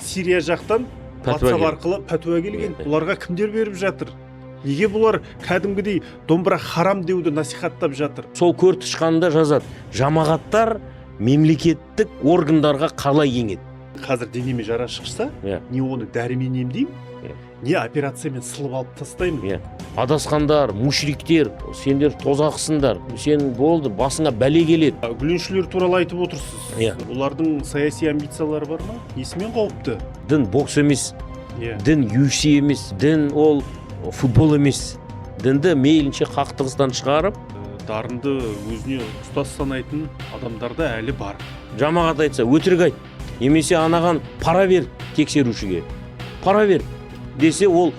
Сирия жақтан WhatsApp арқылы пәтуа келген. Бұларға кімдер беріп жатыр? Неге бұлар кәдімгідей домбыра харам деуді насихаттап жатыр? Сол көрт тышқанында жазады, жамағаттар мемлекеттік органдарға қалай еңеді. Қазір денеме жара шықса, не оны дәрімен емдеймін, не операциямен сылып алып тастаймын. Адасқандар, мушриктер, сендер тозақсыңдар, сен болды, басыңа бәле келеді. Гүленшілер туралы айтып отырсыз. Олардың саяси амбициялары бар ма? Несімен қауіпті? Дін бокс емес, дін UFC емес, дін ол футбол емес. Дінді мейлінше қақтығыстан шығарып, дарынды өзіне ұстаз санайтын адамдарда әлі бар. Жамағат айтса, өтірік айт. Немесе анаған пара бер тексерушіге. Пара бер десе, ол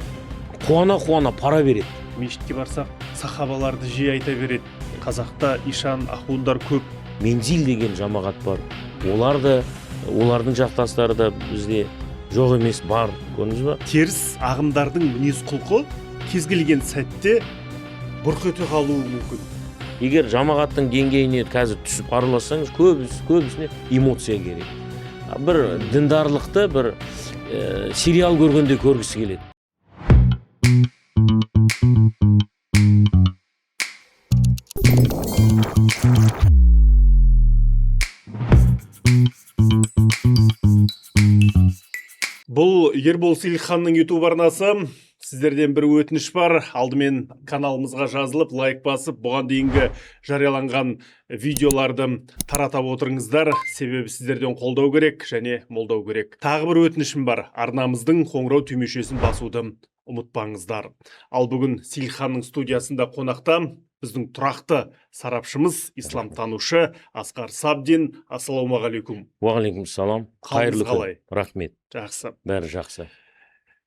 қуана пара береді. Мешітке барсақ, сахабаларды жиі айта береді. Қазақта ишан, ахундар көп. Мензил деген жамағат бар. Олардың жақтастары да бізде жоқ емес, бар. Көрдіңіз ба? Теріс ағымдардың мінез құлқы кез келген сәтте бұрқ ете қалуы мүмкін. Егер жамағаттың деңгейіне қазір түсіп аралассаңыз, көбісіне эмоция керек. Бір діндарлықты бір сериал көргенде көргісі келеді. Бұл Ербол Сейілханның YouTube арнасы. Сіздерден бір өтініш бар. Алдымен каналымызға жазылып, лайк басып, бұған дейінгі жарияланған видеоларды таратап отырыңыздар. Себебі сіздерден қолдау керек және молдау керек. Тағы бір өтінішім бар. Арнамыздың қоңырау түймешесін басуды ұмытпаңыздар. Ал бүгін Сейілханның студиясында қонақта біздің тұрақты сарапшымыз, исламтанушы Асқар Сабдин. Ассалаумағалейкум. Уағалейкум салам. Қайырлы күн. Рахмет. Жақсы. Бәрі жақсы.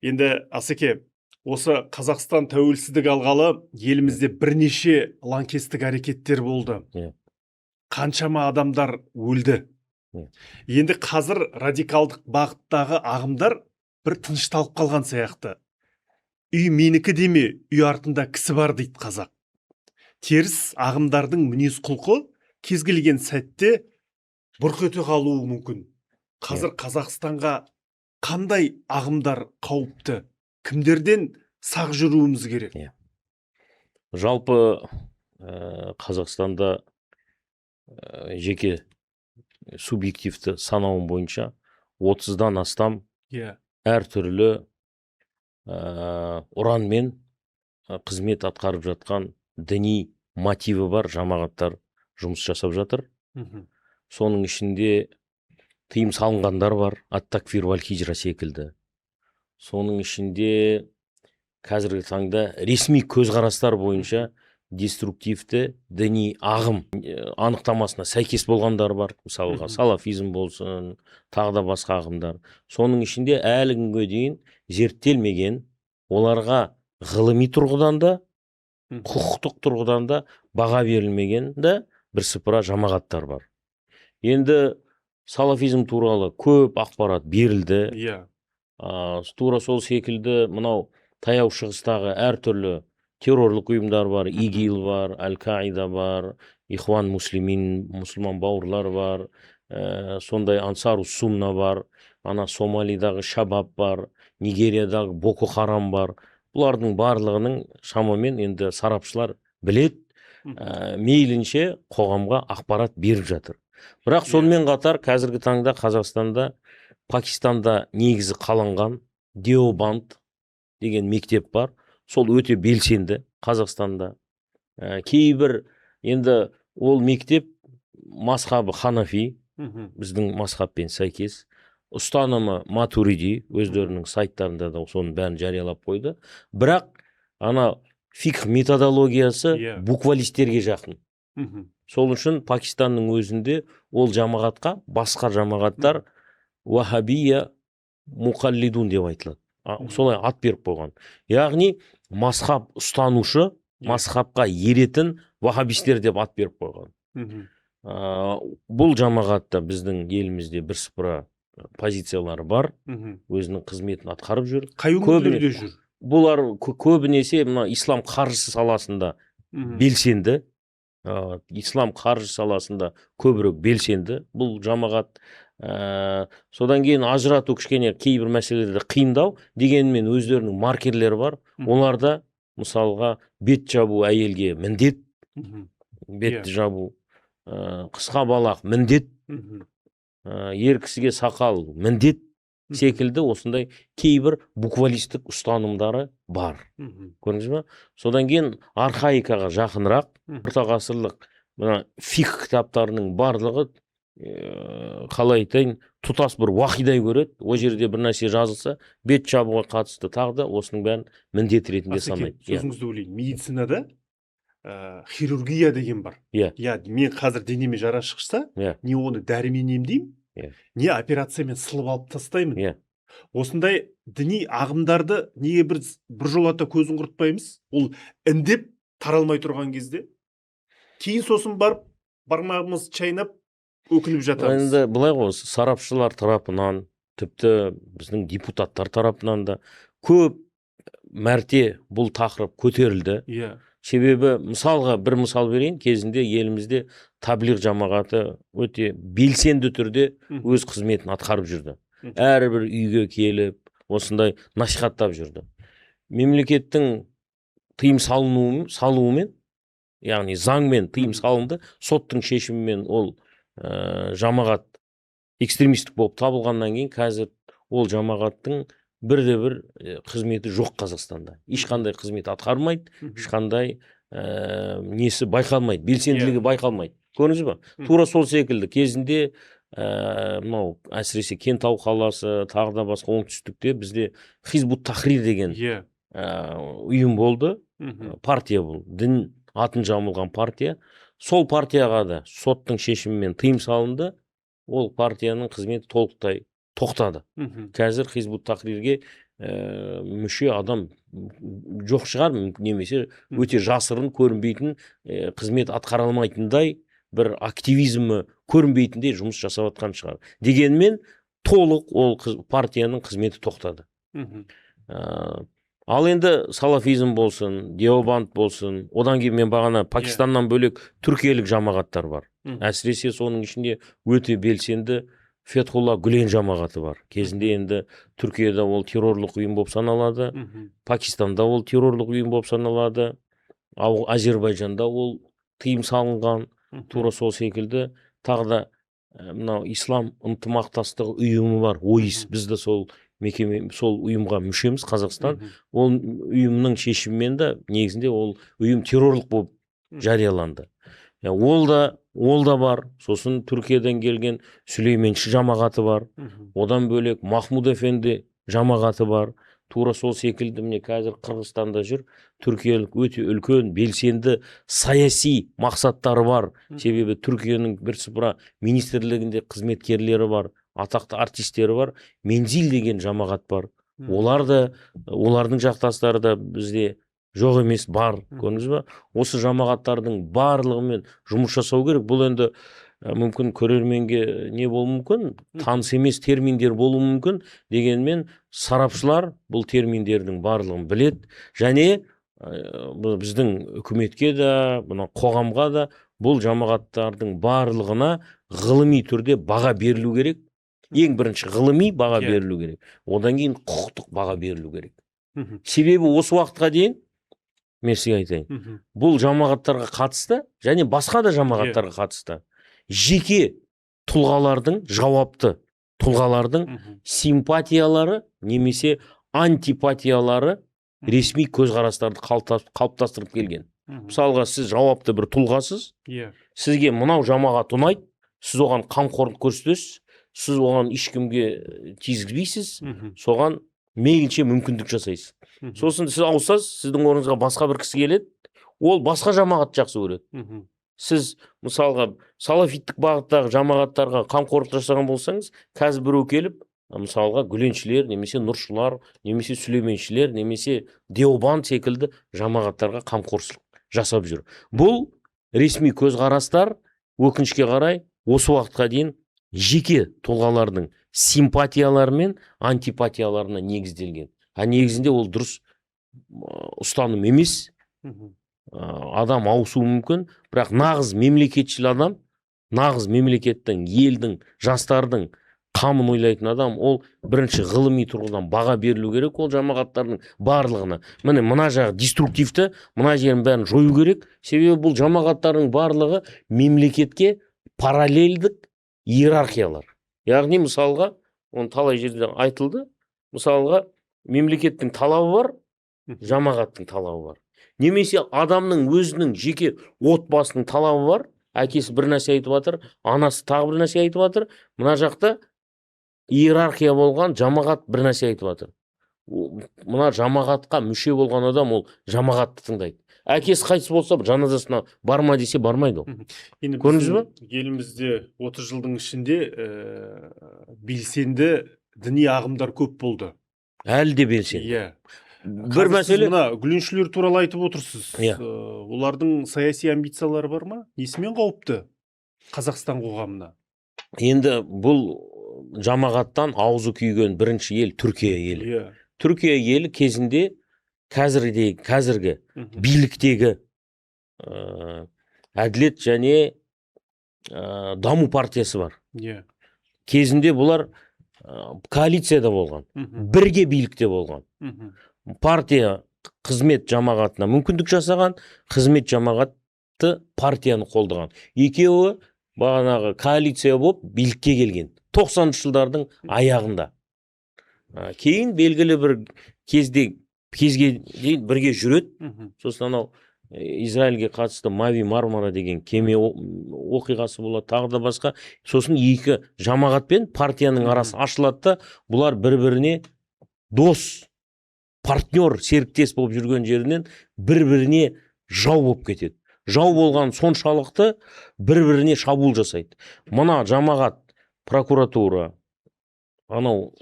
Енді Асеке, осы Қазақстан тәуелсіздік алғалы елімізде бірнеше лаңкестік әрекеттер болды. Қаншама адамдар өлді. Енді қазір радикалдық бағыттағы ағымдар бір тынышталып қалған сияқты. Үй менікі деме, үй артында кісі бар дейді қазақ. Теріс ағымдардың мінез құлқы кез келген сәтте бұрқ ете қалуы мүмкін. Қазір Қазақстанға қандай ағымдар қауіпті? Кімдерден сақ жүруіміз керек? Жалпы Қазақстанда жеке субъективті санауым бойынша 30-дан астам әртүрлі ұранмен қызмет атқарып жатқан діни мотиві бар жамағаттар жұмыс жасап жатыр. Соның ішінде тыйым салынғандар бар, ат-такфир валь-хижра секілді. Соның ішінде қазіргі таңда ресми көзқарастар бойынша деструктивті діни ағым анықтамасына сәйкес болғандар бар. Мысалға салафизм болсын, тағы да басқа ағымдар. Соның ішінде әлі күнге дейін зерттелмеген, оларға ғылыми тұрғыдан да, құқықтық тұрғыдан да баға берілмеген де бірсыпыра жамағаттар бар. Енді салафизм туралы көп ақпарат берілді. Тура сол секілді мынау таяу шығыстағы әртүрлі террорлық ұйымдар бар, ИГИЛ бар, Аль-Каида бар, Ихван муслимин, мұсылман бауырлар бар, сондай Ансару Сунна бар, Сомалидағы Шабаб бар, Нигериядағы Боко Харам бар. Бұлардың барлығының шамамен енді сарапшылар білет, мейлінше қоғамға ақпарат беріп жатыр. Бірақ сонымен қатар қазіргі таңда Қазақстанда, Пакистанда негізі қаланған Деобанд деген мектеп бар. Сол өте белсенді Қазақстанда. Кейбір енді ол мектеп мазхабы Ханафи, біздің мазхабпен сәйкес. Ұстанымы Матуриди, өздерінің сайттарында да соның бәрін жариялап қойды. Бірақ фикх методологиясы буквалистерге жақын. Сол үшін Пакистанның өзінде ол жамағатқа басқа жамағаттар вахабия муқаллидун деп айтылады. Солай ат беріп қойған. Яғни мазхаб ұстанушы, мазхабқа еретін вахабистер деп ат беріп қойған. Бұл жамағатта біздің елімізде бірсыпыра позициялары бар, өзінің қызметін атқарып жүр. Қай өңірлерде жүр? Бұлар көбінесе ислам қаржысы саласында белсенді. Ислам қаржы саласында көбірек белсенді. Бұл жамағат Содан кейін ажырату кішкене кейбір мәселелерде қиындау, дегенмен өздерінің маркерлері бар. Оларда мысалға бет жабу әйелге міндет, бетті жабу, қысқа балақ міндет, ер кісіге сақал міндет секілді осындай кейбір буквалистік ұстанымдары бар. Көрдіңіз бе? Содан кейін архаикаға жақынырақ, орта ғасырлық фикх кітаптарының барлығы қалай айтайын, тұтас бір уақидай көреді. О жерде бір нәрсе жазылса, бет жабуға қатысты тағы да осының бәрін міндет ретінде санайды. Сөзіңізді бөлейін, медицинада хирургия деген бар. Мен қазір денеме жара шықса, не оны дәрімен емдеймін, не операциямен сылып алып тастаймын. Осындай діни ағымдарды неге бір жолата көзін құртпаймыз? Ол індеп таралмай тұрған кезде, кейін сосын барып бармағымыз чайнап өкініп жатамыз. Енді былай ғой, сарапшылар тарапынан, тіпті біздің депутаттар тарапынан да көп мәрте бұл тақырып көтерілді. Себебі мысалға бір мысал берейін, кезінде елімізде таблиғ жамағаты өте белсенді түрде өз қызметін атқарып жүрді. Әрбір үйге келіп, осындай насихаттап жүрді. Мемлекеттің тыйым салуымен, яғни заңмен тыйым салынды, соттың шешімімен ол жамағат экстремистік болып табылғаннан кейін қазір ол жамағаттың бірде-бір қызметі жоқ Қазақстанда. Ешқандай қызмет атқармайды, ешқандай несі байқалмайды, белсенділігі байқалмайды. Көрдіңіз ба? Тура сол секілді кезінде мынау әсіресе Кентау қаласы, тағы да басқа оңтүстікте бізде Хизбут Тахрир деген ұйым болды, партия бұл, дін атын жамылған партия. Сол партияға да соттың шешімімен тыйым салынды, ол партияның қызметі толықтай тоқтады. Қазір Хизбут Тахрирге мүше адам жоқ шығар, немесе өте жасырын көрінбейтін, қызмет атқара алмайтындай, бір активизмі көрінбейтіндей жұмыс жасап жатқан шығар. Дегенмен толық ол партияның қызметі тоқтады. Ал енді салафизм болсын, Деобанд болсын, одан кейін мен бағана Пакистаннан бөлек түркиялық жамағаттар бар. Әсіресе соның ішінде өте белсенді Фетхулла Гүлен жамағаты бар. Кезінде енді Түркияда ол террорлық ұйым болып саналады, Пакистанда ол террорлық ұйым болып саналады, ал Азербайжанда ол тыйым салынған. Тура сол секілді тағы да мынау ислам ынтымақтастығы ұйымы бар, ОИС. Біз де сол ұйымға мүшеміз, Қазақстан. Ол ұйымның шешімімен де негізінде ол ұйым террорлық болып жарияланды. Ол да бар. Сосын Түркиядан келген Сүлейменші жамағаты бар. Одан бөлек Махмуд Эфенди жамағаты бар. Тура сол секілді міне қазір Қырғызстанда жүр. Түркиялық өте үлкен, белсенді саяси мақсаттары бар. Себебі Түркияның бірсыпыра министрлігінде қызметкерлері бар, атақты артистері бар. Мензил деген жамағат бар. Олардың жақтастары да бізде жоқ емес, бар. Көрдіңіз ба? Осы жамағаттардың барлығымен жұмыс жасау керек. Бұл енді мүмкін көрерменге не болуы мүмкін, таныс емес терминдер болуы мүмкін, дегенмен сарапшылар бұл терминдердің барлығын біледі, және біздің үкіметке де, қоғамға да бұл жамағаттардың барлығына ғылыми түрде баға берілу керек. Ең бірінші ғылыми баға берілу керек. Одан кейін құқықтық баға берілу керек. Себебі осы уақытқа дейін мен сізге айтайын, бұл жамағаттарға қатысты, және басқа да жамағаттарға қатысты жеке тұлғалардың, жауапты тұлғалардың симпатиялары немесе антипатиялары ресми көзқарастарды қалыптастырып келген. Мысалға, сіз жауапты бір тұлғасыз, сізге мынау жамағат ұнайды, сіз оған қамқорлық көрсетесіз, сіз оған ешкімге тигізбейсіз, соған мейлінше мүмкіндік жасайсыз. Сосын сіз ауысасыз, сіздің орныңызға басқа бір кісі келеді, ол басқа жамағат жақсы көреді. Сіз мысалға салафиттік бағыттағы жамағаттарға қамқорлық жасаған болсаңыз, қазір біреу келіп, мысалға Гүленшілер, немесе Нұршылар, немесе Сүлейменшілер, немесе Деобанд секілді жамағаттарға қамқорлық жасап жүр. Бұл ресми көзқарастар өкінішке қарай осы уақытқа дейін жеке тұлғалардың симпатиялары мен антипатияларына негізделген. Негізінде ол дұрыс ұстаным емес. Адам ауысуы мүмкін, бірақ нағыз мемлекетшіл адам, нағыз мемлекеттің, елдің, жастардың қамын ойлайтын адам, ол бірінші ғылыми тұрғыдан баға берілу керек ол жамағаттардың барлығына. Мына жағы деструктивті, мына жерін бәрін жою керек. Себебі бұл жамағаттардың барлығы мемлекетке параллельдік иерархиялар. Яғни мысалға, оны талай жерде айтылды, мысалға мемлекеттің талабы бар, жамағаттың талабы бар. Немесе адамның өзінің жеке отбасының талабы бар, әкесі бір нәрсе айтып жатыр, анасы тағы бір нәрсе айтып жатыр, мына жақта иерархия болған жамағат бір нәрсе айтып жатыр. Мына жамағатқа мүше болған адам ол жамағатты тыңдайды. Әкесі қайтыс болса жаназасына барма десе бармайды ол. Көрдіңіз бе? Елімізде 30 жылдың ішінде белсенді діни ағымдар көп болды. Әлі де белсенді. Иә. Бір мәселе, мына гүленшілер туралы айтып отырсыз. Иә. Олардың саяси амбициялары бар ма? Несімен қауіпті Қазақстан қоғамына? Енді бұл жамағаттан аузы күйген бірінші ел Түркия елі. Иә. Түркия елі кезінде қазіргі биліктегі әділет және даму партиясы бар. Иә. Кезінде бұлар коалицияда болған, бірге билікте болған. Партия қызмет жамағатына мүмкіндік жасаған, қызмет жамағатты партияны қолдаған. Екеуі бағанағы коалиция болып билікке келген. 90-шы жылдардың аяғында. Кейін белгілі бір кезге дейін бірге жүреді. Сосын анау Израильге қатысты Мави Мармара деген кеме оқиғасы болады, тағы да басқа. Сосын екі жамағат пен партияның арасы ашылады да, бұлар бір-біріне дос, партнер, серіктес болып жүрген жерінен бір-біріне жау болып кетеді. Жау болған соншалықты бір-біріне шабуыл жасайды. Мына жамағат, прокуратура, анау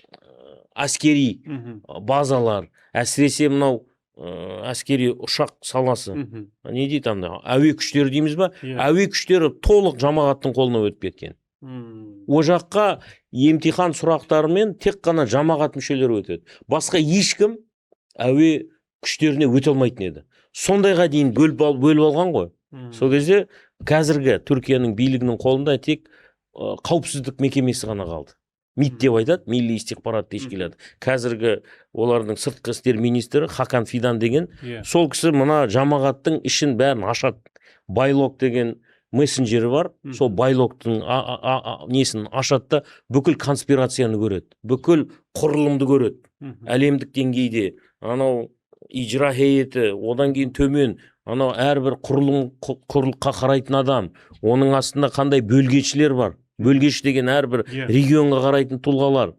әскери базалар, әсіресе мынау әскери ұшақ саласы, не дейді анда, әуе күштері дейміз ба? Әуе күштері толық жамағаттың қолына өтіп кеткен. О жаққа емтихан сұрақтарымен тек қана жамағат мүшелері өтеді. Басқа ешкім әуе күштеріне өте алмайтын еді. Сондайға дейін бөліп алған ғой. Сол кезде қазіргі Түркияның билігінің қолында тек қауіпсіздік мекемесі ғана қалды. МИД деп айтады, Милли истихбарат тешкилаты. Қазіргі олардың сыртқы істер министрі Хакан Фидан деген, сол кісі мына жамағаттың ішін бәрін ашады. Байлог деген мессенджері бар, сол байлогтың несін ашады да бүкіл конспирацияны көреді, бүкіл құрылымды көреді. Әлемдік деңгейде анау ижра хейеті, одан кейін төмен, анау әрбір құрлыққа қарайтын адам, оның астында қандай бөлгешілер бар. Бөлгеш деген әрбір регионға қарайтын тұлғалар.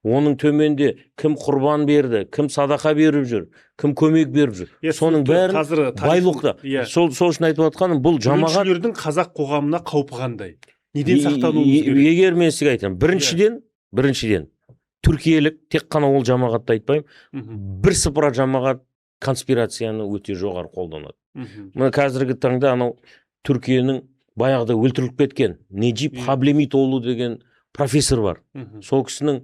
Оның төменде кім құрбан берді, кім садақа беріп жүр, кім көмек беріп жүр. Соның бәрін байлықта. Сол үшін айтып отқаным, бұл жамағат гүленшілердің қазақ қоғамына қаупі қандай? Неден сақтануымыз керек? Егер мен сізге айтамын, біріншіден түркиялік, тек қана ол жамағатты айтпаймын, бірсыпыра жамағат конспирацияны өте жоғары қолданады. Мына қазіргі таңда анау Түркияның баяғыда өлтіріліп кеткен Неджип Хаблемитоğlu деген профессор бар. Сол кісінің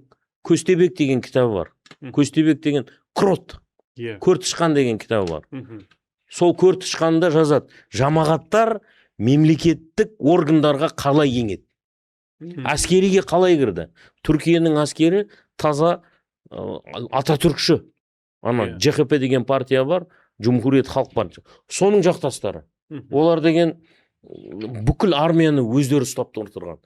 Көстебек деген кітабы бар. Көстебек деген Крот, Көртішқан деген кітабы бар. Сол Көртішқанда жазады, жамағаттар мемлекеттік органдарға қалай еңеді, әскериге қалай кірді. Түркияның әскері таза Ататүркші. Ана ЖХП деген партия бар, Жұмхурiyet халық партия. Соның жақтастары. Олар деген бүкіл армияны өздері ұстап тұрған.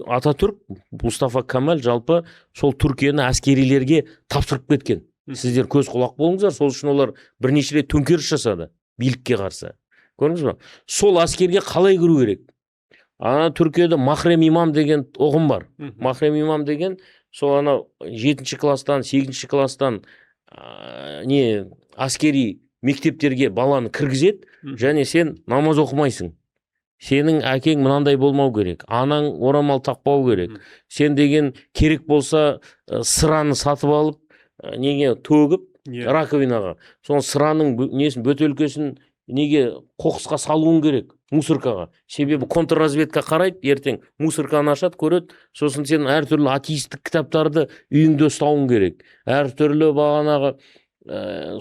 Ататүрк, Мұстафа Камал жалпы сол Түркияны әскерилерге тапсырып кеткен. Сіздер көз құлақ болыңыздар, сол үшін олар бірнеше рет төңкеріс жасады билікке қарсы. Көрдіңіз бе? Сол әскерге қалай кіру керек? Түркияда махрем имам деген ұғым бар. Махрем имам деген сол 7-ші класстан, 8-ші класстан әскери мектептерге баланы кіргізеді, және сен намаз оқымайсың. Сенің әкең мынандай болмау керек, анаң орамал тақпау керек. Сен деген керек болса сыраны сатып алып, неге төгіп раковинаға. Соң сыраның бөтелкесін неге қоқысқа салуың керек, мусоркаға. Себебі контрразведка қарайды, ертең мусорканы ашады, көреді. Сосын сен әртүрлі атеистік кітаптарды үйіңде ұстауың керек. Әртүрлі бағанағы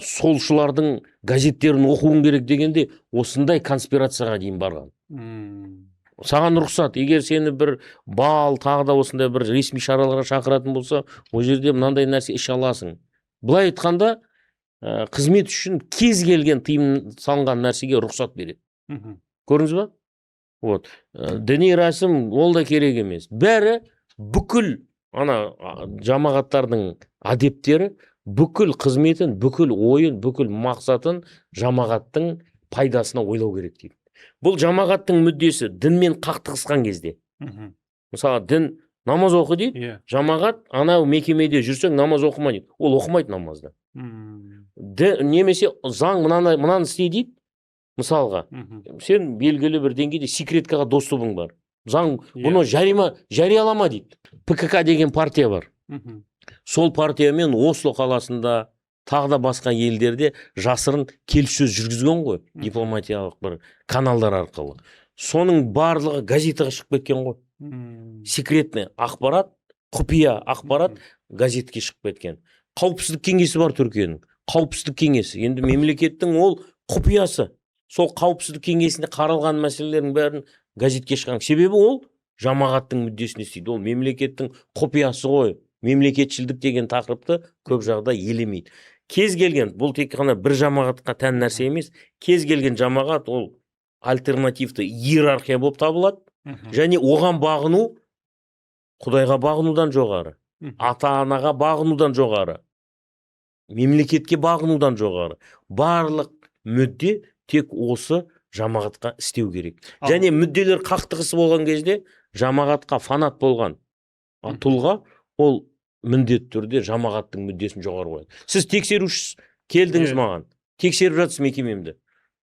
солшылардың газеттерін оқуың керек дегенде осындай конспирацияға дейін барған. саған рұқсат. Егер сені бір бал тағы да осындай бір ресми шараларға шақыратын болса, ол жерде мынандай нәрсе іш аласың. Былай айтқанда, қызмет үшін кез келген тыйым салынған нәрсеге рұқсат береді. Көрдіңіз ба? Вот. Діни рәсім ол да керек емес. Бәрі бүкіл жамағаттардың адептері бүкіл қызметін, бүкіл ойын, бүкіл мақсатын жамағаттың пайдасына ойлау керек дейді. Бұл жамағаттың мүддесі дінмен қақтығысқан кезде. Мысалы, дін намаз оқы дейді, жамағат анау мекемеде жүрсең намаз оқыма дейді. Ол оқымайды намазды. Немесе заң мынаны істе дейді. Мысалға, сен белгілі бір деңгейде секреткаға доступың бар. Заң бұны жариялама дейді. ПКК деген партия бар. Сол партиямен Осло қаласында, тағы да басқа елдерде жасырын келіссөз жүргізген ғой, дипломатиялық бір каналдар арқылы. Соның барлығы газетаға шығып кеткен ғой. Секретный ақпарат, құпия ақпарат газетке шығып кеткен. Қауіпсіздік кеңесі бар Түркияның. Қауіпсіздік кеңесі. Енді мемлекеттің ол құпиясы. Сол қауіпсіздік кеңесінде қаралған мәселелердің бәрін газетке шығарған. Себебі ол жамағаттың мүддесіне істейді. Ол мемлекеттің құпиясы ғой. Мемлекетшілдік деген тақырыпты көп жағда елемейді. Кез келген, бұл тек қана бір жамағатқа тән нәрсе емес, кез келген жамағат ол альтернативті иерархия болып табылады. Және оған бағыну Құдайға бағынудан жоғары, ата-анаға бағынудан жоғары, мемлекетке бағынудан жоғары. Барлық мүдде тек осы жамағатқа істеу керек. Және мүдделер қақтығысы болған кезде жамағатқа фанат болған тұлға ол міндетті түрде жамағаттың мүддесін жоғары қояды. Сіз тексерушісіз, келдіңіз маған, тексеріп жатсыз мекемемді.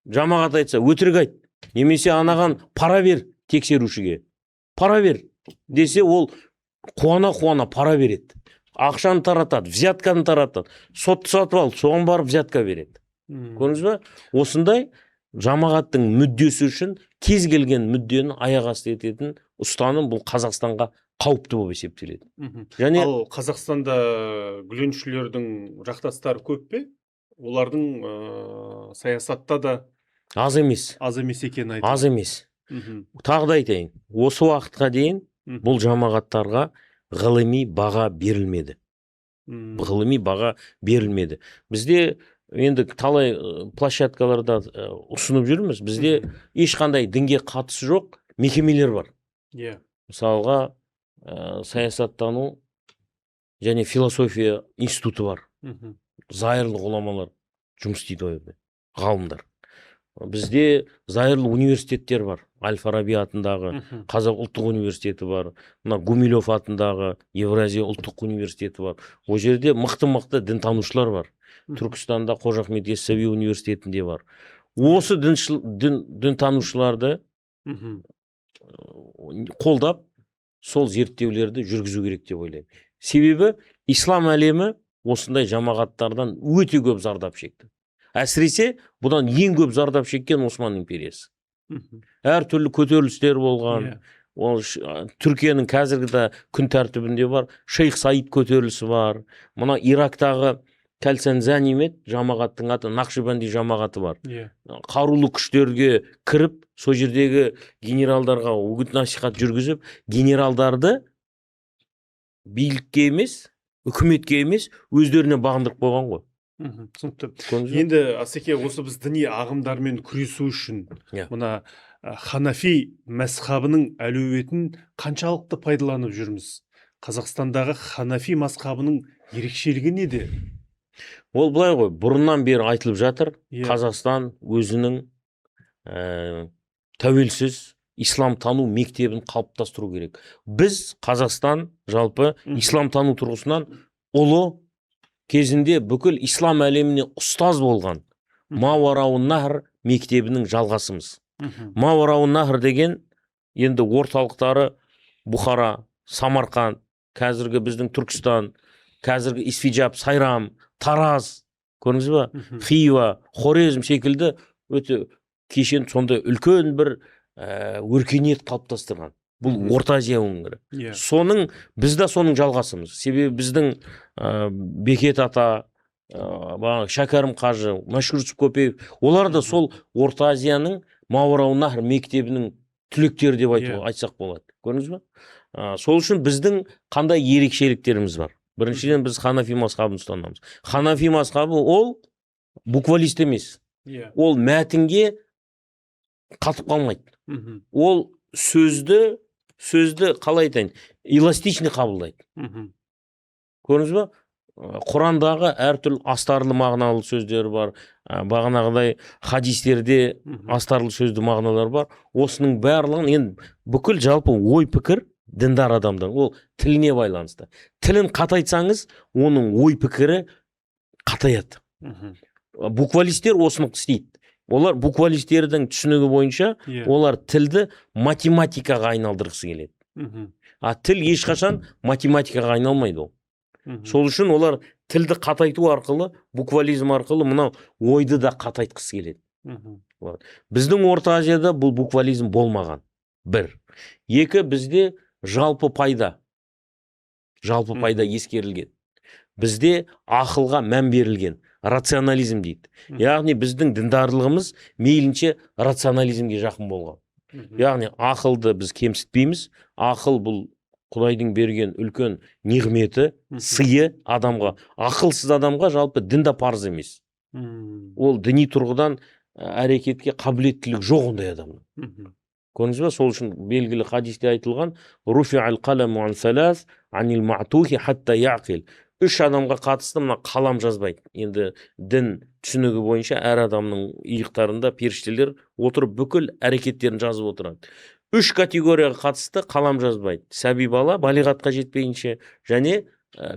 Жамағат айтса, өтірік айт, немесе анаған пара бер тексерушіге. Пара бер десе, ол қуана пара береді. Ақшаны таратады, взятканы таратады. Сотты сатып ал, соған барып взятка береді. Көрдіңіз ба? Осындай жамағаттың мүддесі үшін кез келген мүддені аяқ асты ететін ұстаным бұл Қазақстанға қауіпті болып есептеледі. Ал Қазақстанда гүленшілердің жақтастары көп пе? Олардың саясатта да аз емес екенін айтады. Аз емес. Тағы да айтайын, осы уақытқа дейін бұл жамағаттарға ғылыми баға берілмеді. Бізде енді талай площадкаларда ұсынып жүрміз. Бізде ешқандай дінге қатысы жоқ мекемелер бар. Мысалға, саясаттану және философия институты бар. Зайырлы ғұламалар жұмыс істейді ол жерде, ғалымдар. Бізде зайырлы университеттер бар. Әл-Фараби атындағы Қазақ ұлттық университеті бар. Гумилев атындағы Евразия ұлттық университеті бар. Ол жерде мықты дінтанушылар бар. Түркістанда Қожа Ахмет Яссауи университетінде бар. Осы дінтанушыларды қолдап, сол зерттеулерді жүргізу керек деп ойлаймын. Себебі ислам әлемі осындай жамағаттардан өте көп зардап шекті. Әсіресе бұдан ең көп зардап шеккен Осман империясы. Әр түрлі көтерілістер болған. Түркияның қазіргі күн тәртібінде бар. Шейх Саид көтерілісі бар. Мына Ирактағы Кәлсанзани жамағаттың аты Нақшбанди жамағаты бар. Қарулы күштерге кіріп, сол жердегі генералдарға үгіт насихат жүргізіп, генералдарды билікке емес, үкіметке емес, өздеріне бағындырып қойған ғой. Түсінікті. Енді Асеке, осы біз діни ағымдармен күресу үшін мына Ханафи мазхабының әлеуетін қаншалықты пайдаланып жүрміз? Қазақстандағы Ханафи мазхабының ерекшелігі неде? Ол былай ғой, бұрыннан бері айтылып жатыр. Қазақстан өзінің тәуелсіз ислам тану мектебін қалыптастыру керек. Біз Қазақстан жалпы ислам тану тұрғысынан ұлы кезінде бүкіл ислам әлеміне ұстаз болған Мауарауын Нахр мектебінің жалғасымыз. Мауарауын Нахр деген енді орталықтары Бұхара, Самарқан, қазіргі біздің Түркістан, қазіргі Исфиджаб, Сайрам, Тараз, көрдіңіз ба? Хива, Хорезм секілді өте кешен сонда үлкен бір өркениет қалыптастырған. Бұл Орта Азия өңірі. Біз де соның жалғасымыз. Себебі біздің Бекет ата, Шәкәрім қажы, Машһүр Жүсіп Көпеев, олар да сол Орта Азияның Мауарауын Нахр мектебінің түлектер деп айтсақ болады. Көрдіңіз ба? Сол үшін біздің қандай ерекшеліктеріміз бар. Біріншіден біз ханафи мазхабын ұстанамыз. Ханафи мазхабы ол буквалист емес. Ол мәтінге қатып қалмайды. Ол сөзді қалай айтайын, эластичный қабылдайды. Көрдіңіз ба? Құрандағы әртүрлі астарлы мағыналы сөздер бар. Бағанағыдай хадистерде астарлы сөзді мағыналар бар. Осының барлығын енді бүкіл жалпы ой пікір діндар адамдар. Ол тіліне байланысты. Тілін қатайтсаңыз, оның ой пікірі қатаяды. Буквалистер осыны істейді. Олар буквалистердің түсінігі бойынша, олар тілді математикаға айналдырғысы келеді. Тіл ешқашан математикаға айналмайды ол. Сол үшін олар тілді қатайту арқылы, буквализм арқылы мынау ойды да қатайтқысы келеді. Біздің Орта Азияда бұл буквализм болмаған. Бір. Екі, бізде жалпы пайда ескерілген. Бізде ақылға мән берілген. Рационализм дейді. Яғни біздің діндарлығымыз мейлінше рационализмге жақын болған. Яғни ақылды біз кемсітпейміз. Ақыл бұл Құдайдың берген үлкен нығметі, сыйы адамға. Ақылсыз адамға жалпы дінда парыз емес. Ол діни тұрғыдан әрекетке қабілеттілік жоқ ондай адамның. Көрдіңіз ба? Сол үшін белгілі хадисте айтылған: «Руфи'ал қаламу ан салас, анил ма'тухи хатта яқил». Үш адамға қатысты мына қалам жазбайды. Енді дін түсінігі бойынша әр адамның иықтарында періштелер отырып бүкіл әрекеттерін жазып отырады. Үш категорияға қатысты қалам жазбайды. Сәби бала балиғатқа жетпейінше, және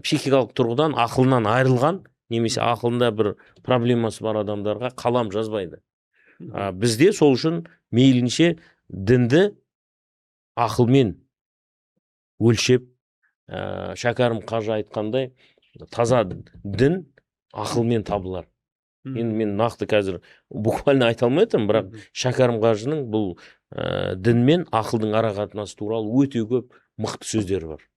психикалық тұрғыдан ақылынан айырылған, немесе ақылында бір проблемасы бар адамдарға қалам жазбайды. Бізде сол үшін мейлінше дінді ақылмен өлшеп, Шәкәрім қажы айтқандай, таза дін ақылмен табылар. Енді мен нақты қазір буквально айта алмай отырмын, бірақ Шәкәрім қажының бұл дін мен ақылдың арақатынасы туралы өте көп мықты сөздері бар.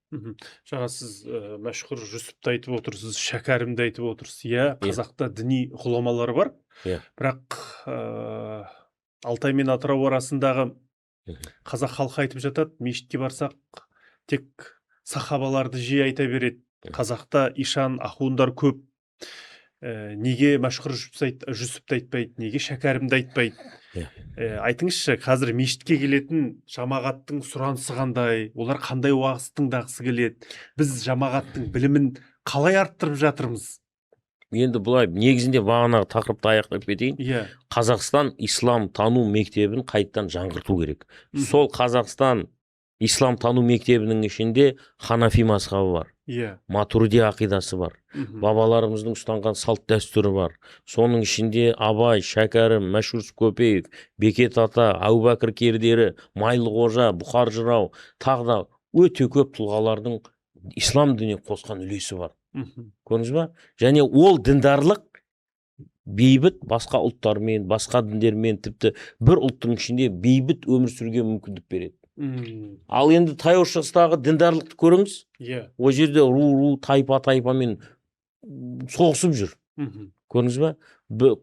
Жаңа сіз мәшһүр Жүсіпті айтып отырсыз, Шәкәрімді айтып отырсыз. Иә, қазақта діни ғұламалар бар. Бірақ Алтай мен Атырау арасындағы қазақ халқы айтып жатады, мешітке барсақ тек сахабаларды жиі айта береді. Қазақта ишан, ахундар көп. Неге мәшһүр Жүсіпті айтпайды, неге Шәкәрімді айтпайды? Айтыңызшы, қазір мешітке келетін жамағаттың сұранысы қандай, олар қандай уағыз тыңдағысы келеді? Біз жамағаттың білімін қалай арттырып жатырмыз? Енді бұлай, негізінде бағанағы тақырыпты аяқтап кетейін. Қазақстан ислам тану мектебін қайттан жаңғырту керек. Сол Қазақстан ислам тану мектебінің ішінде ханафи мазхабы бар. Матурidi ақидасы бар. Бабаларымыздың ұстанған салт дәстүрі бар. Соның ішінде Абай, Шәкәрім, Мәшһүр Көпеев, Бекет ата, Әбубәкір Кердері, Майлықожа, Бұхар жырау, тағы да өте көп тұлғалардың ислам дініне қосқан үлесі бар. Көрдіңіз ба? Және ол діндарлық бейбіт басқа ұлттармен, басқа діндермен, тіпті бір ұлттың ішінде бейбіт өмір сүруге мүмкіндік береді. Ал енді таяу шығыстағы діндарлықты көріңіз. Ол жерде ру тайпамен соғысып жүр. Көрдіңіз ба?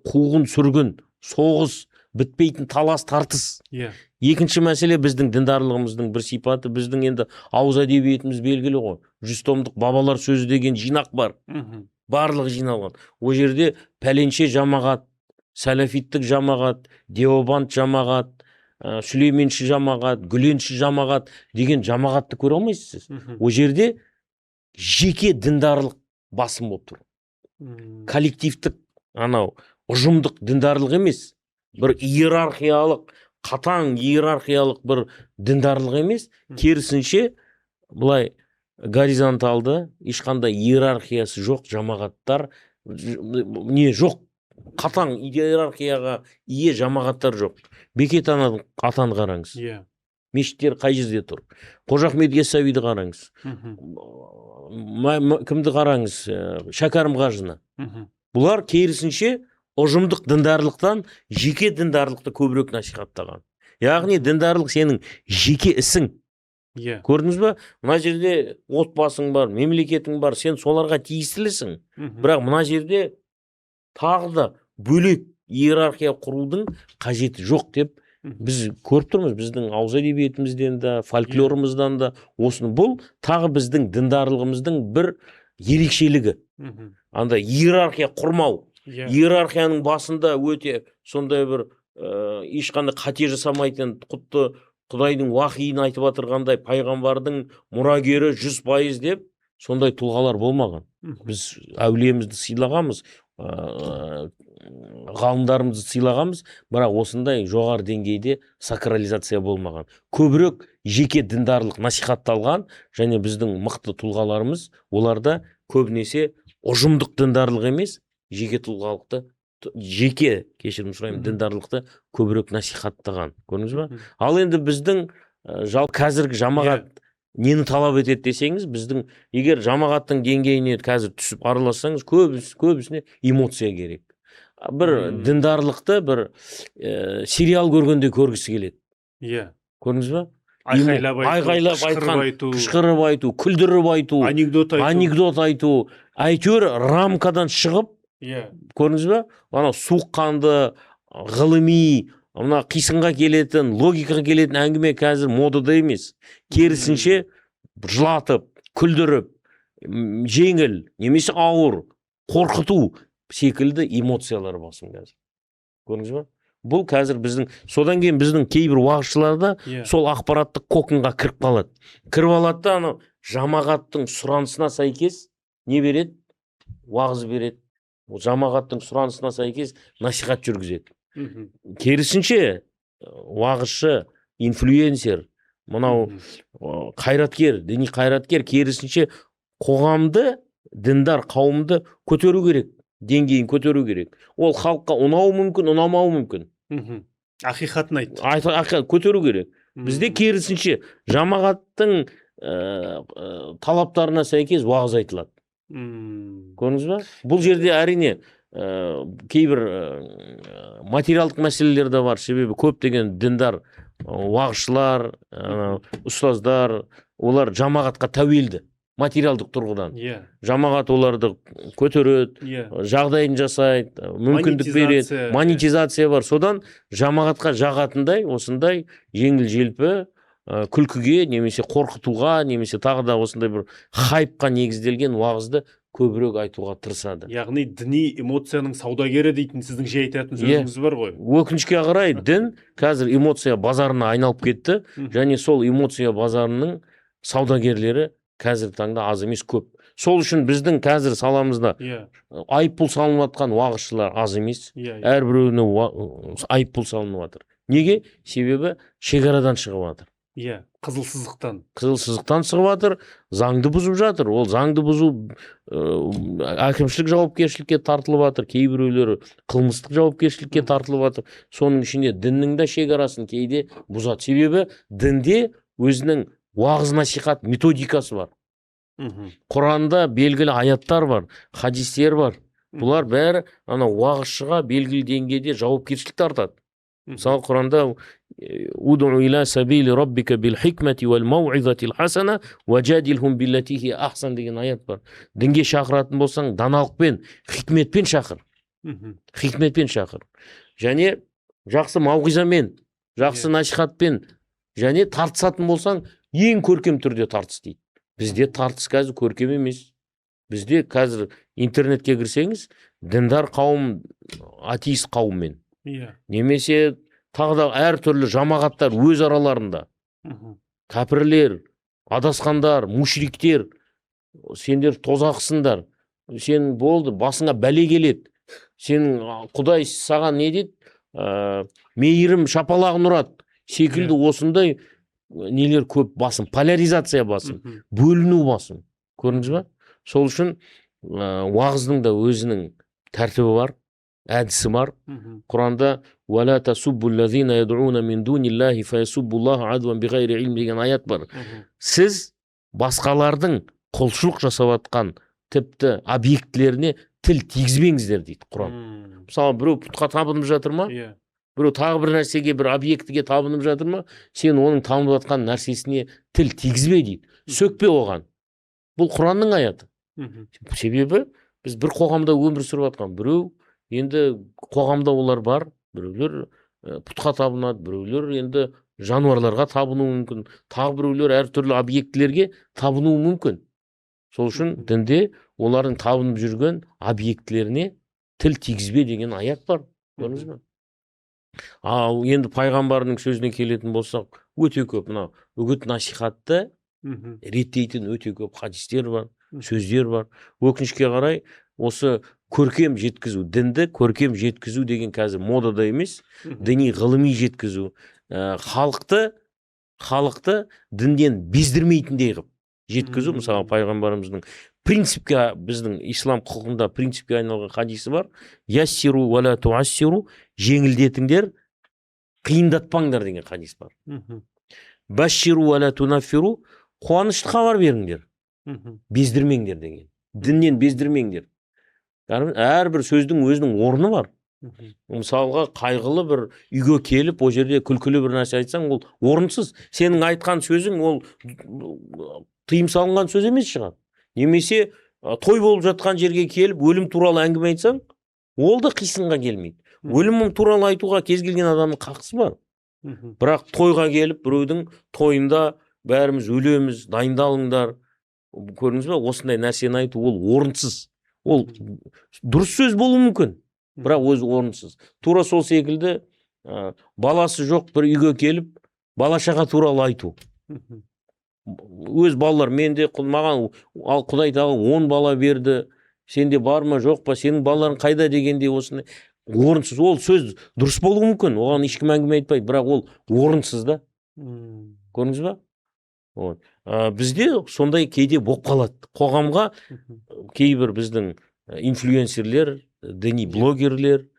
Қуғын сүргін, соғыс, бітпейтін талас тартыс. Екінші мәселе, біздің діндарлығымыздың бір сипаты, біздің енді ауыз әдебиетіміз белгілі ғой. 100 томдық бабалар сөзі деген жинақ бар. Барлығы жиналған. Ол жерде пәленше жамағат, сәләфиттік жамағат, деобанд жамағат, Сүлейменші жамағат, Гүленші жамағат деген жамағатты көре алмайсыз. Ол жерде жеке діндарлық басым болып тұр. Коллективтік, ұжымдық діндарлық емес, бір иерархиялық, қатаң иерархиялық бір діндарлық емес, керісінше бұлай горизонталды, ешқандай иерархиясы жоқ жамағаттар, жоқ, қатаң иерархияға ие жамағаттар жоқ. Бекет атаны қараңыз. Мешіттер қай жерде тұр? Қожа Ахмет Яссауиді қараңыз. Кімді қараңыз? Шәкәрім қажыны. Бұлар керісінше ұжымдық діндарлықтан жеке діндарлықты көбірек насихаттаған. Яғни діндарлық сенің жеке ісің. Көрдіңіз ба? Мына жерде отбасың бар, мемлекетің бар, сен соларға тиістілісің. Бірақ мына жерде тағы да бөлек иерархия құрудың қажеті жоқ деп Біз көріп тұрмыз, біздің ауыз әдебиетімізден де, фольклорымыздан да осыны. Бұл тағы біздің діндарлығымыздың бір ерекшелігі. Анда иерархия құрмау. Иерархияның басында өте сондай бір ешқандай қате жасамайтын, құтты Құдайдың уахиін айтып отырғандай, пайғамбардың мұрагері 100% деп сондай тұлғалар болмаған. Біз әулиемізді сыйлағанбыз, ғалымдарымызды сыйлағанбыз, бірақ осындай жоғары деңгейде сакрализация болмаған. Көбірек жеке діндарлық насихатталған, және біздің мықты тұлғаларымыз оларда көбінесе ұжымдық діндарлық емес, жеке тұлғалықты, жеке, кешірім сұраймын, діндарлықты көбірек насихаттаған. Көрдіңіз ба? Ал енді біздің жалпы қазіргі жамағат нені талап етеді десеңіз, біздің егер жамағаттың деңгейіне қазір түсіп аралассаңыз, көбісіне эмоция керек. Бір діндарлықты бір сериал көргенде көргісі келеді. Иә. Көрдіңіз ба? Айғайлап айтқан, қышқырып айту, күлдіріп айту, анекдот айту, әйтеуір рамкадан шығып, көрдіңіз ба? Ана суыққанды, ғылыми, мына қисынға келетін, логикаға келетін әңгіме қазір модада емес. Керісінше жылатып, күлдіріп, жеңіл, немесе ауыр, қорқыту секілді эмоциялар басым қазір. Көрдіңіз ба? Бұл қазір біздің, содан кейін біздің кейбір уағызшыларда сол ақпараттық коконға кіріп қалады. Кіріп алады да, ана жамағаттың сұранысына сәйкес не береді? Уағыз береді. Жамағаттың сұранысына сәйкес насихат жүргізеді. Керісінше уағызшы, инфлюенсер, мынау қайраткер, діни қайраткер, керісінше қоғамды, діндар қауымды көтеру керек, деңгейін көтеру керек. Ол халыққа ұнауы мүмкін, ұнамауы мүмкін. Ақиқатын айтты. Көтеру керек. Бізде керісінше жамағаттың талаптарына сәйкес уағыз айтылады. Көрдіңіз ба? Бұл жерде әрине кейбір материалдық мәселелер де бар. Себебі көптеген діндар, уағызшылар, ұстаздар, олар жамағатқа тәуелді материалдық тұрғыдан. Жамағат оларды көтереді, жағдайын жасайды, мүмкіндік береді, монетизация бар. Содан жамағатқа жағатындай, осындай жеңіл-желпі күлкіге, немесе қорқытуға, немесе тағы да осындай бір хайпқа негізделген уағызды көбірек айтуға тырысады. Яғни діни эмоцияның саудагері дейтін сіздің жиі айтатын сөзіңіз бар ғой. Өкінішке қарай дін қазір эмоция базарына айналып кетті, және сол эмоция базарының саудагерлері қазір таңда аз емес, көп. Сол үшін біздің қазір саламызда айыппұл салынып жатқан уағызшылар аз емес. Әрбіреуіне айыппұл салынып жатыр. Неге? Себебі шекарадан шығып жатыр. Қызылсыздықтан шығып жатыр, заңды бұзып жатыр. Ол заңды бұзу әкімшілік жауапкершілікке тартылып жатыр, кейбіреулері қылмыстық жауапкершілікке тартылып жатыр. Соның ішінде діннің де шекарасын кейде бұзады. Себебі дінде өзінің уағыз насихат методикасы бар. Құранда белгілі аяттар бар, хадистер бар. Бұлар бәрі ана уағызшыға белгілі деңгейде жауапкершілік тартады. Мысалы Құранда «Уд'у иля сабили раббика бил хикмати вал мау'изатил хасана важадилхум биллати хия ахсан» деген аят бар. Дінге шақыратын болсаң, даналықпен, хикметпен шақыр. Хикметпен шақыр. Және жақсы мауғизамен, жақсы насихатпен, және тартысатын болсаң, ең көркем түрде тартыс дейді. Бізде тартыс қазір көркем емес. Бізде қазір интернетке кірсеңіз, діндар қауым атеист қауыммен, немесе тағы да әртүрлі жамағаттар өз араларында, кәпірлер, адасқандар, мушриктер, сендер тозақсыңдар, сен болды, басыңа бәле келеді, сен Құдай саған не дейді, мейірім шапалағын ұрады секілді осындай нелер көп басым, поляризация басым, бөліну басым. Көрдіңіз ба? Сол үшін уағыздың да өзінің тәртібі бар, әдісі бар. Құранда «Вәлә тасуббу ллазина яд'уна мин дуниллахи фаясуббуллаха адван биғайри илм» деген аят бар. Сіз басқалардың құлшылық жасап жатқан тіпті объектілеріне тіл тигізбеңіздер дейді Құран. Мысалы, біреу пұтқа табынып жатыр ма? Біреу тағы бір нәрсеге, бір объектіге табынып жатыр ма? Сен оның табынып жатқан нәрсесіне тіл тигізбе дейді. Сөкпе оған. Бұл Құранның аяты. Себебі біз бір қоғамда өмір сүріп жатқан. Біреу енді қоғамда олар бар, біреулер пұтқа табынады, біреулер енді жануарларға табынуы мүмкін, тағы біреулер әртүрлі объектілерге табынуы мүмкін. Сол үшін дінде олардың табынып жүрген объектілеріне тіл тигізбе деген аят бар. Көрдіңіз бе? Ал енді пайғамбардың сөзіне келетін болсақ, өте көп мынау үгіт насихатты реттейтін өте көп хадистер бар, сөздер бар. Өкінішке қарай осы көркем жеткізу, дінді көркем жеткізу деген қазір модада емес, діни ғылыми жеткізу, халықты дінден бездірмейтіндей қылып жеткізу. Мысалы пайғамбарымыздың принципке, біздің ислам құқығында принципке айналған хадисі бар: яссиру уәла туассиру, жеңілдетіңдер, қиындатпаңдар деген хадис бар. Баширу уәла тунаффиру, қуанышты хабар беріңдер, бездірмеңдер деген. Діннен бездірмеңдер. Әрбір сөздің өзінің орны бар. Мысалға қайғылы бір үйге келіп, о жерде күлкілі бір нәрсе айтсаң, ол орынсыз. Сенің айтқан сөзің ол тыйым салынған сөз емес шығар. Немесе той болып жатқан жерге келіп, өлім туралы әңгіме айтсаң, ол да қисынға келмейді. Өлім туралы айтуға кез келген адамның қақысы бар. Бірақ тойға келіп, біреудің тойында бәріміз өлеміз, дайындалыңдар. Көрдіңіз бе, осындай нәрсені айту ол орынсыз. Ол дұрыс сөз болуы мүмкін, бірақ өзі орынсыз. Тура сол секілді баласы жоқ бір үйге келіп, бала-шаға туралы айту. Өз балалар, менде маған Құдай тағала 10 бала берді, сенде бар ма жоқ па, сенің балаларың қайда дегенде осындай орынсыз. Ол сөз дұрыс болуы мүмкін, оған ешкім әңгіме айтпайды, бірақ ол орынсыз да. Көрдіңіз ба? Бізде сондай кейде болып қалады. Қоғамға кейбір біздің инфлюенсерлер, діни блогерлер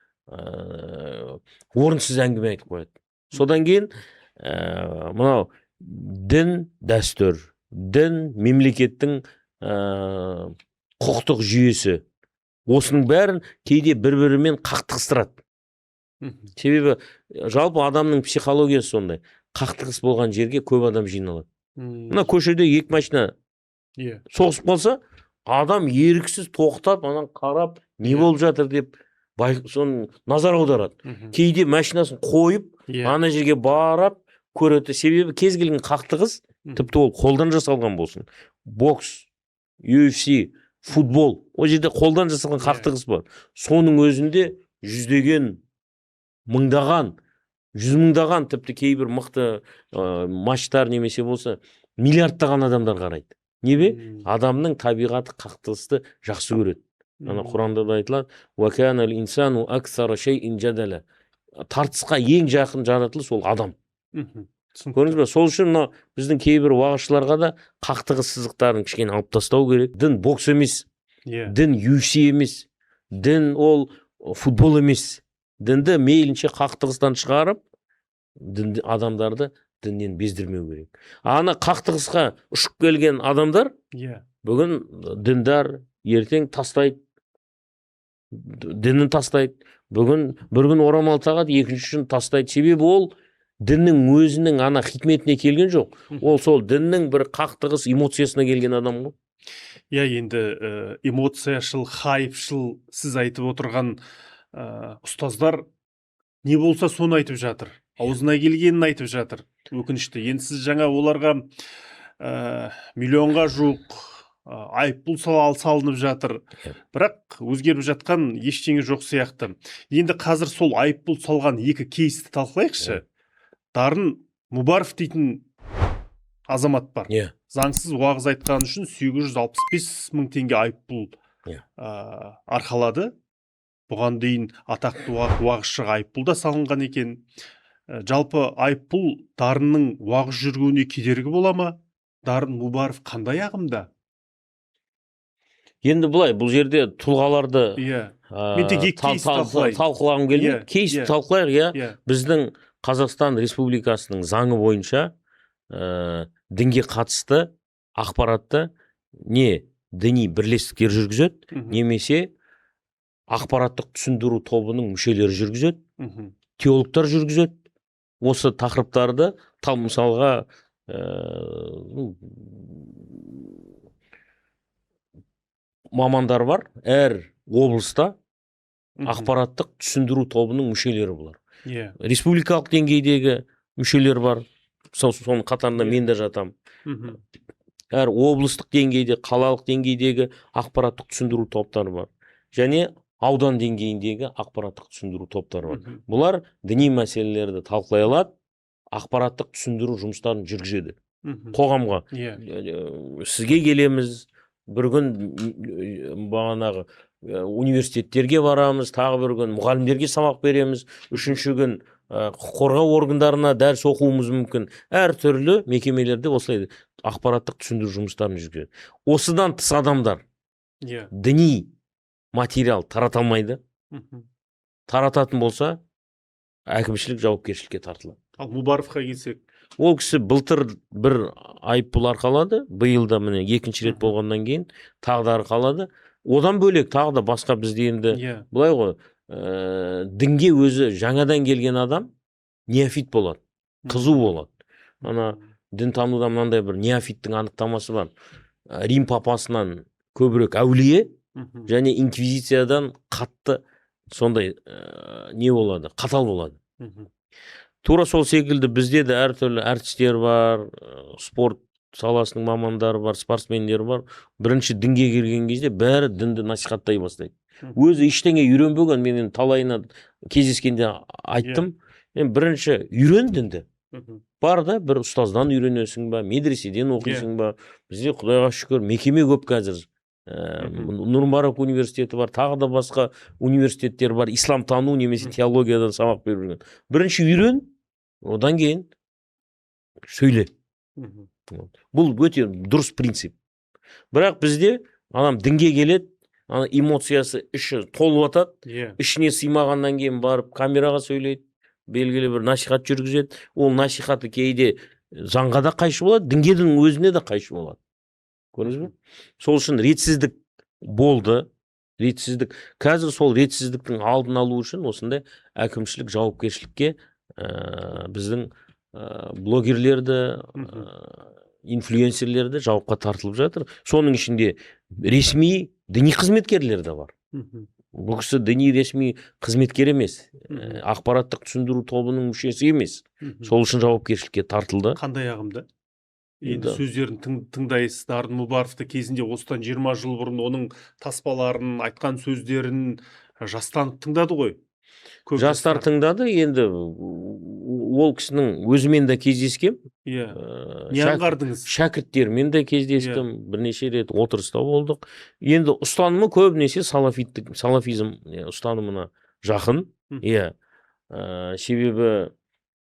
орынсыз әңгіме айтып қояды. Содан кейін мынау дін дәстүр, дін мемлекеттің құқықтық жүйесі, осының бәрін кейде бір-бірімен қақтығыстырады. Себебі жалпы адамның психологиясы сондай. Қақтығыс болған жерге көп адам жиналады. Мына көшеде екі машина соғысып қалса, адам еріксіз тоқтап, анан қарап, не болып жатыр деп соны назар аударады. Кейде машинасын қойып, ана жерге барып көреді. Себебі кез келген қақтығыс, тіпті ол қолдан жасалған болсын. Бокс, UFC, футбол, о жерде қолдан жасалған қақтығыс бар. Соның өзінде жүздеген, мыңдаған, 100 мыңдаған, тіпті кейбір мықты матчтар немесе болса, миллиардтаған адамдар қарайды. Небе? Адамның табиғаты қақтығысты жақсы көреді. Ана Құранда да айтылады: "Уаканал инсану аксара шейин жадала". Тартысқа ең жақын жаратылыс ол адам. Көрдіңіз бе? Сол үшін біздің кейбір уағызшыларға да қақтығыс сызықтарын кішкене алып тастау керек. Дін бокс емес, дін UFC емес, дін ол футбол емес. Дінді мейлінше қақтығыстан шығарып, адамдарды діннен бездірмеу керек. Ана қақтығысқа ұшып келген адамдар бүгін діндар, ертең тастайды, дінін тастайды. Бүгін бір күн орамал тағады, екінші күн тастайды. Себебі ол діннің өзінің ана хикметіне келген жоқ. Ол сол діннің бір қақтығыс эмоциясына келген адам ғой. Енді эмоцияшыл, хайпшыл сіз айтып отырған ұстаздар не болса соны айтып жатыр. Аузына келгенін айтып жатыр. Өкінішті. Енді сіз жаңа оларға миллионға жуық айыппұл салынып жатыр. Бірақ өзгеріп жатқан ештеңе жоқ сияқты. Енді қазір сол айыппұл салған екі кейсті талқылайықшы. Дарын Мубаров дейтін азамат бар. Заңсыз уағыз айтқан үшін 765 мың теңге айыппұл арқалады. Бұған дейін атақты уағызшыға айыппұл да салынған екен. Жалпы айыппұл Дарынның уағыз жүргеніне кедергі бола ма? Дарын Мубаров қандай ағымда? Енді бұлай, бұл жерде тұлғаларды талқылағым келмейді. Кейс талқылайық, біздің Қазақстан Республикасының заңы бойынша дінге қатысты ақпаратты не діни бірлестіктер жүргізеді, немесе ақпараттық түсіндіру тобының мүшелері жүргізеді, теологтар жүргізеді. Осы тақырыптарды мысалға мамандар бар, әр облыста ақпараттық түсіндіру тобының мүшелері бұлар. Иә. Республикалық деңгейдегі мүшелер бар. Соның қатарында мен де жатам. Әр облыстық деңгейде, қалалық деңгейдегі ақпараттық түсіндіру топтары бар. Және аудан деңгейіндегі ақпараттық түсіндіру топтары бар. Бұлар діни мәселелерді талқылай алады, ақпараттық түсіндіру жұмыстарын жүргізеді. Қоғамға. Сізге келеміз, бір күн бағанағы университеттерге барамыз, тағы бір күн мұғалімдерге сабақ береміз, үшінші күн құқық қорғау органдарына дәріс оқуымыз мүмкін. Әр түрлі мекемелерде осылай ақпараттық түсіндіру жұмыстарын жүргізеді. Осыдан тыс адамдар діни материал тарата алмайды. Тарататын болса, әкімшілік жауапкершілікке тартылады. Ал Мубаровқа келсек, ол кісі былтыр бір айыппұл арқалады, биыл да міне екінші рет болғаннан кейін тағы да арқалады. Одан бөлек тағы да басқа бізде енді былай ғой, дінге өзі жаңадан келген адам неофит болады, қызу болады. Ана дінтануда мынандай бір неофиттің анықтамасы бар. Рим папасынан көбірек әулие және инквизициядан қатты сондай не болады, қатал болады. Тура сол секілді бізде де әртүрлі әртістер бар, спорт саласының мамандары бар, спортсмендер бар. Бірінші дінге келген кезде бәрі дінді насихаттай бастайды. Өзі ештеңе үйренбеген, мен талайына кездескенде айттым. Бірінші үйрен дінді. Бар да, бір ұстаздан үйренесің ба, медреседен оқисың ба. Бізде Құдайға шүкір мекеме көп қазір. Нұр-Мүбарак университеті бар, тағы да басқа университеттер бар, исламтану немесе теологиядан сабақ беріп жүрген. Бірінші үйрен, одан кейін сөйле. Бұл өте дұрыс принцип. Бірақ бізде адам дінге келеді, эмоциясы іші толып атады, ішіне сыймағаннан кейін барып камераға сөйлейді, белгілі бір насихат жүргізеді. Ол насихаты кейде заңға да қайшы болады, дінге өзіне де қайшы болады. Көрдіңіз бе? Сол үшін ретсіздік болды. Ретсіздік. Қазір сол ретсіздіктің алдын алу үшін осындай әкімшілік жауапкершілікке біздің блогерлерді, инфлюенсерлерді жауапқа тартылып жатыр. Соның ішінде ресми діни қызметкерлер де бар. Бұл кісі діни ресми қызметкер емес, ақпараттық түсіндіру тобының мүшесі емес. Сол үшін жауапкершілікке тартылды. Қандай ағымда? Енді сөздерін тыңдайсыз. Дарын Мубаровты кезінде осыдан 20 жыл бұрын оның таспаларын, айтқан сөздерін жастан тыңдады ғой. Жастар тыңдады, енді ол кісінің өзімен де кездескем. Не аңғардыңыз? Шәкірттермен де кездестім, бірнеше рет отырыста болдық. Енді ұстанымы көбінесе салафизм ұстанымына жақын. Себебі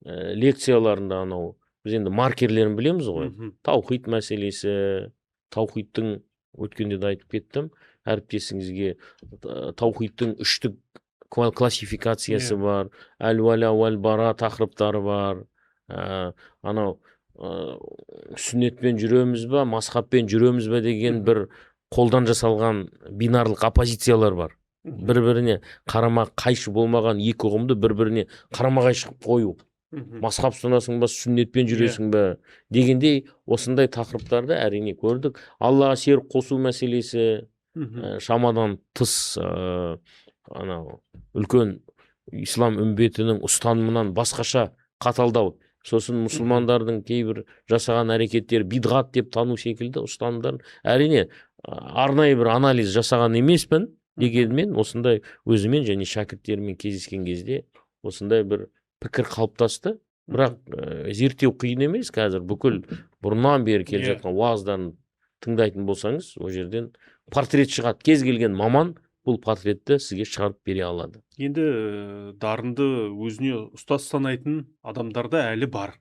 лекцияларында анау біз енді маркерлерін білеміз ғой. Таухид мәселесі, таухидтың өткенде де айтып кеттім, әріптесіңізге таухидтың үштік классификациясы бар, әл-уәла, әл-бара тақырыптары бар. Анау сүннетпен жүреміз ба, мазхабпен жүреміз ба деген бір қолдан жасалған бинарлық оппозициялар бар. Бір-біріне қарама қайшы болмаған екі ұғымды бір-біріне қарама қайшы қою. Мазхаб ұстанасың ба, сүннетпен жүресің ба дегендей осындай тақырыптарды әрине көрдік. Аллаға серік қосу мәселесі, шамадан тыс үлкен ислам үмбетінің ұстанымынан басқаша қаталдау. Сосын мұсылмандардың кейбір жасаған әрекеттері бидғат деп тану секілді ұстанымдар. Әрине арнайы бір анализ жасаған емеспін, дегенмен осындай өзімен және шәкірттерімен кездескен кезде осындай бір пікір қалыптасты. Бірақ зерттеу қиын емес. Қазір бүкіл бұрыннан бері келе жатқан уағыздарын тыңдайтын болсаңыз, ол жерден портрет шығады. Кез келген маман бұл портретті сізге шығарып бере алады. Енді дарынды өзіне ұстаз санайтын адамдар да әлі бар.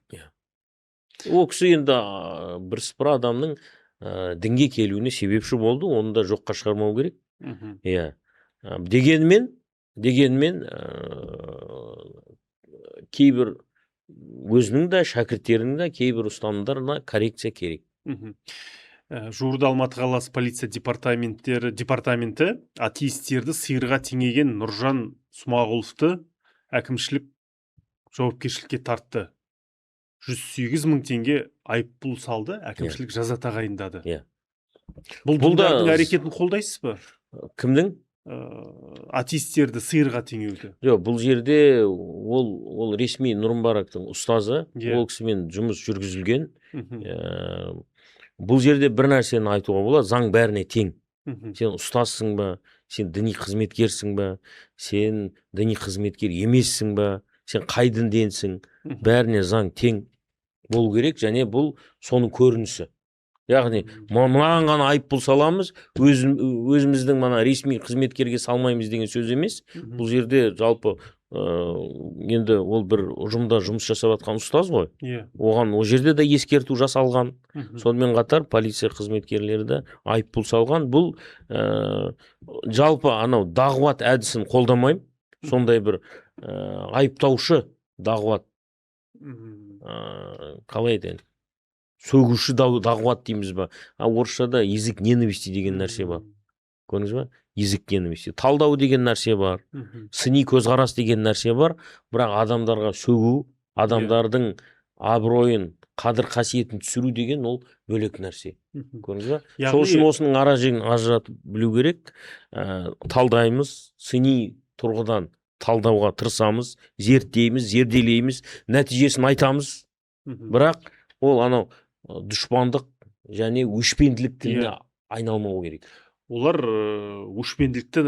Ол кісі енді бірсыпыра адамның дінге келуіне себепші болды, оны да жоққа шығармау керек. Дегенмен кейбір өзінің де шәкірттерінің де кейбір ұстанымдарына коррекция керек. Жуырда Алматы қаласы полиция департаменті атеистерді сиырға теңеген Нұржан Смағұловты әкімшілік жауапкершілікке тартты. 108 мың теңге айыппұл салды, әкімшілік жаза тағайындады. Бұл да әрекетін қолдайсыз ба? Кімнің? Атеистерді сиырға теңеуді. Жоқ, бұл жерде ол ресми Нұрымбарактың ұстазы, ол кісімен жұмыс жүргізілген. Бұл жерде бір нәрсені айтуға болады, заң бәріне тең. Сен ұстазсың ба, сен діни қызметкерсің ба, сен діни қызметкер емессің ба, сен қай дінденсің, бәріне заң тең болу керек, және бұл соның көрінісі. Яғни маған ғана айыппұл саламыз, өзіміздің мана ресми қызметкерге салмаймыз деген сөз емес. Бұл жерде жалпы енді ол бір ұжымда жұмыс жасап жатқан ұстаз ғой. Оған о жерде де ескерту жасалған. Сонымен қатар полиция қызметкерлері де айыппұл салған. Бұл жалпы анау дағуат әдісін қолдамаймын. Сондай бір айыптаушы дағуат, қалай айтайын, сөгуші дағуат дейміз ба. Орысшада язык ненависти деген нәрсе бар. Көрдіңіз ба? Язык ненависти. Талдау деген нәрсе бар. Сыни көзқарас деген нәрсе бар. Бірақ адамдарға сөгу, адамдардың абыройын, қадір қасиетін түсіру деген ол бөлек нәрсе. Көрдіңіз ба? Сол үшін осының ара-жігін ажыратып білу керек. Талдаймыз, сыни тұрғыдан талдауға тырысамыз, зерттейміз, зерделейміз, нәтижесін айтамыз. Бірақ ол анау дұшпандық және өшпенділік тіліне айналмау керек. Олар өшпенділікті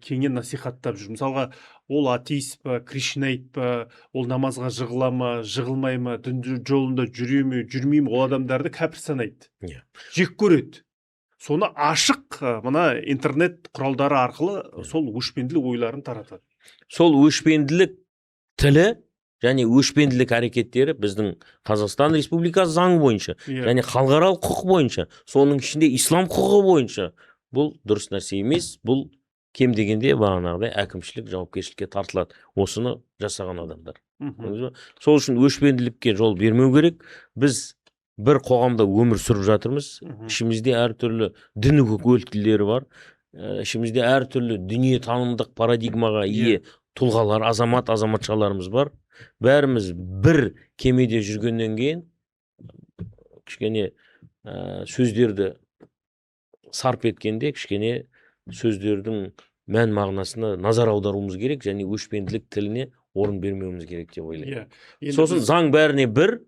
кеңінен насихаттап жүр. Мысалға, ол атеист па, кришнаит па, ол намазға жығыла ма, жығылмай ма, дін жолында жүре ме, жүрмей ме, ол адамдарды кәпір санайды. Жек көреді. Соны ашық мына интернет құралдары арқылы сол өшпенділік ойларын таратады. Сол өшпенділік тілі және өшпенділік әрекеттері біздің Қазақстан Республикасы заңы бойынша және халықаралық құқық бойынша, соның ішінде ислам құқығы бойынша бұл дұрыс нәрсе емес. Бұл кем дегенде бағанағыдай әкімшілік жауапкершілікке тартылады, осыны жасаған адамдар. Сол үшін өшпенділікке жол бермеу керек. Біз бір қоғамда өмір сүріп жатырмыз. Ішімізде әртүрлі дін өкілдері бар. Ішімізде әртүрлі дүние танымдық парадигмаға ие тұлғалар, азаматшаларымыз бар. Бәріміз бір кемеде жүргеннен кейін кішкене сөздерді сарп еткенде кішкене сөздердің мән мағынасына назар аударуымыз керек, және өшпенділік тіліне орын бермеуіміз керек деп ойлаймын. Сосын заң бәріне бір,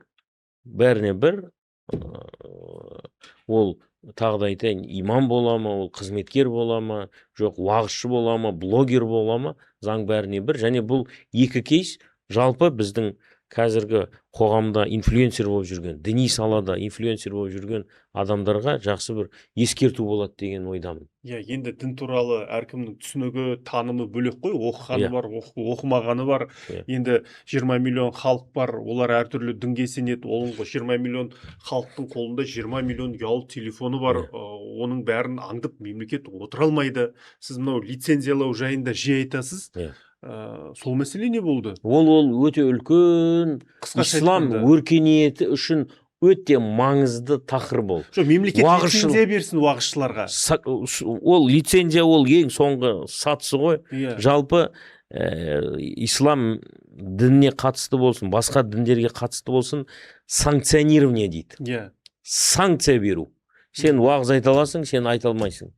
ол тағы да айтайын, имам бола ма, ол қызметкер бола ма, жоқ уағызшы бола ма, блогер бола ма, заң бәріне бір. Және бұл екі кейс жалпы біздің қазіргі қоғамда инфлюенсер болып жүрген, діни салада инфлюенсер болып жүрген адамдарға жақсы бір ескерту болады деген ойдамын. Енді дін туралы әркімнің түсінігі, танымы бөлек қой, оқығаны бар, оқымағаны бар. Енді 20 миллион халық бар, олар әртүрлі дінге сенеді. Оның 20 миллион халықтың қолында 20 миллион ұялы телефоны бар. Оның бәрін аңдып мемлекет отыра алмайды. Сіз мынау лицензиялау жайында жиі айтасыз. Сол мәселе не болды? Ол өте үлкен, ислам өркениеті үшін өте маңызды тақырып бол. Мемлекет лицензия берсін уағызшыларға. Ол лицензия ол ең соңғы сатысы ғой. Жалпы ислам дініне қатысты болсын, басқа діндерге қатысты болсын, санкционирование дейді. Санкция беру. Сен уағыз айта аласың, сен айта алмайсың.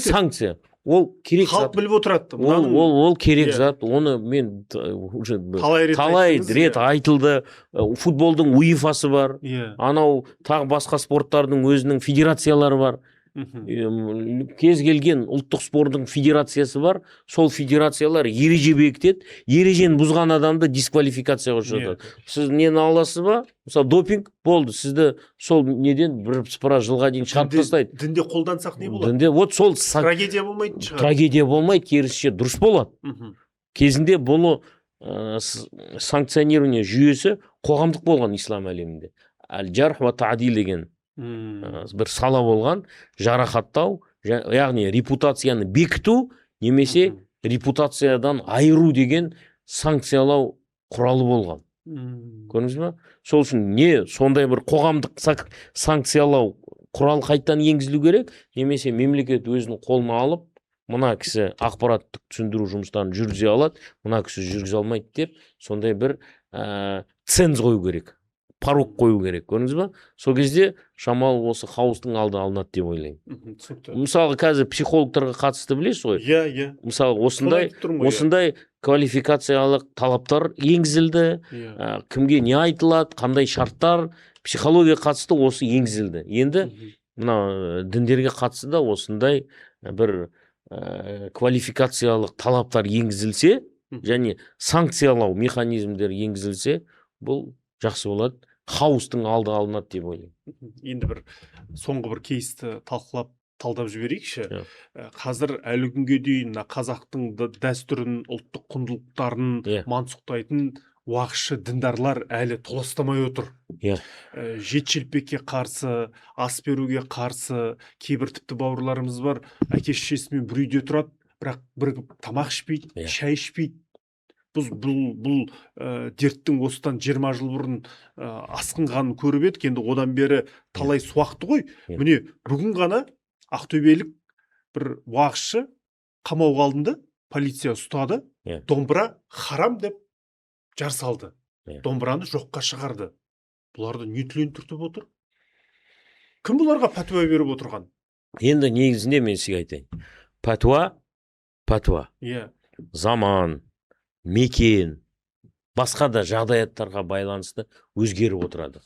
Санкция. Ол керек зат. Халық біліп отырады. Ол керек зат. Оны мен талай рет айтылды. Футболдың УЕФА-сы бар. Анау тағы басқа спорттардың өзінің федерациялары бар. Кез келген ұлттық спорттың федерациясы бар. Сол федерациялар ереже бекітеді. Ережені бұзған адамды дисквалификацияға ұшыратады. Сіз нені аласыз ба? Мысалы, допинг болды. Сізді сол неден бір жылға дейін шығарып тастайды. Дінде қолдансақ не болады? Дінде вот сол трагедия болмайды шығар. Трагедия болмайды, керісінше дұрыс болады. Кезінде бұны санкционирование жүйесі қоғамдық болған ислам әлемінде. Әл-жарх ва таъдил деген бір сала болған, жарақаттау, яғни репутацияны бекіту немесе репутациядан айыру деген санкциялау құралы болған. Көрдіңіз бе? Сол үшін не сондай бір қоғамдық санкциялау құрал қайттан енгізілу керек, немесе мемлекет өзінің қолына алып, мына кісі ақпараттық түсіндіру жұмыстарын жүргізе алады, мына кісі жүргізе алмайды деп, сондай бір ценз қою керек. Порог қою керек, көрдіңіз ба? Сол кезде шамалы осы хаостың алды алынады деп ойлаймын. Мысалы, қазір психологтарға қатысты білесіз ғой? Иә. Мысалы, осындай квалификациялық талаптар енгізілді. Кімге не айтылады, қандай шарттар, психологияға қатысты осы енгізілді. Енді мына діндерге қатысты да осындай бір квалификациялық талаптар енгізілсе және санкциялау механизмдері енгізілсе, бұл жақсы болады. Хаостың алды алынады деп ойлаймын. Енді бір соңғы бір кейсті талдап жіберейікші. Қазір әлі күнге дейін қазақтың дәстүрін, ұлттық құндылықтарын мансұқтайтын уақытшы діндарлар әлі толастамай отыр. Жет желпекке қарсы, ас беруге қарсы, кейбір тіпті бауырларымыз бар, әке шешесімен бір үйде тұрады, бірақ бірігіп тамақ ішпейді, шай ішпейді. Бұл дерттің осыдан 20 жыл бұрын асқынғанын көріп едік, енді одан бері талай суақты ғой. Міне бүгін ғана ақтөбелік бір уақытшы қамауға алынды, полиция ұстады, домбыра харам деп жар салды. Домбыраны жоққа шығарды. Бұларды не түлен түртіп отыр? Кім бұларға пәтуа беріп отырған? Енді негізінде мен сізге айтайын. Пәтуа. Заман, мекен, басқа да жағдаяттарға байланысты өзгеріп отырады.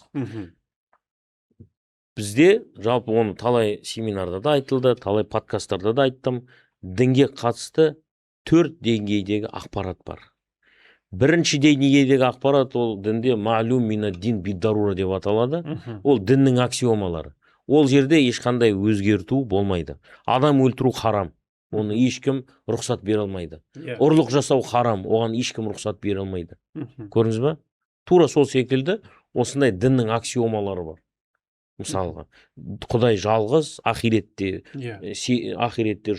Бізде жалпы оны талай семинарда да айтылды, талай подкасттарда да айттым. Дінге қатысты 4 деңгейдегі ақпарат бар. Бірінші деңгейдегі ақпарат ол дінде маълум мина дин биддарура деп аталады. Ол діннің аксиомалары. Ол жерде ешқандай өзгерту болмайды. Адам өлтіру харам. Оны ешкім рұқсат бере алмайды. Ұрлық жасау харам, оған ешкім рұқсат бере алмайды. Көрдіңіз ба? Тура сол секілді осындай діннің аксиомалары бар. Мысалға, Құдай жалғыз, ахиретте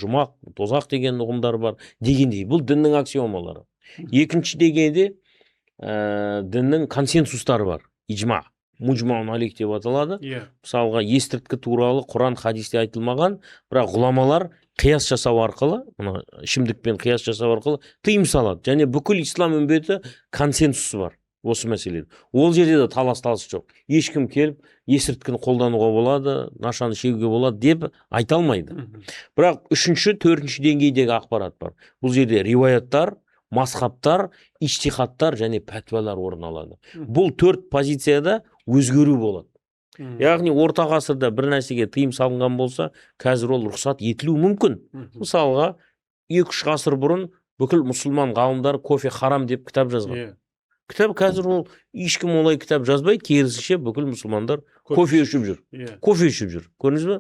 жұмақ, тозақ деген ұғымдар бар дегендей. Бұл діннің аксиомалары. Екінші дегенде діннің консенсустары бар. Иджма, мужмаун алейх деп аталады. Мысалға, естірткі туралы Құран хадисте айтылмаған, бірақ ғұламалар қияс жасау арқылы, ішімдікпен қияс жасау арқылы тыйым салады. Және бүкіл ислам үмбеті консенсусы бар осы мәселеде. Ол жерде де талас жоқ. Ешкім келіп, есірткіні қолдануға болады, нашаны шегуге болады деп айта алмайды. Бірақ 3-ші, 4-ші деңгейдегі ақпарат бар. Бұл жерде риуаяттар, мазхабтар, иштихадтар және пәтуалар орын алады. Бұл 4 позицияда өзгеру болады. Яғни орта ғасырда бір нәрсеге тыйым салынған болса, қазір ол рұқсат етілуі мүмкін. Мысалға, 2-3 ғасыр бұрын бүкіл мұсылман ғалымдар кофе харам деп кітап жазған. Кітап қазір ол ешкім олай кітап жазбай, керісінше бүкіл мұсылмандар кофе ішіп жүр. Кофе ішіп жүр. Көрдіңіз бе?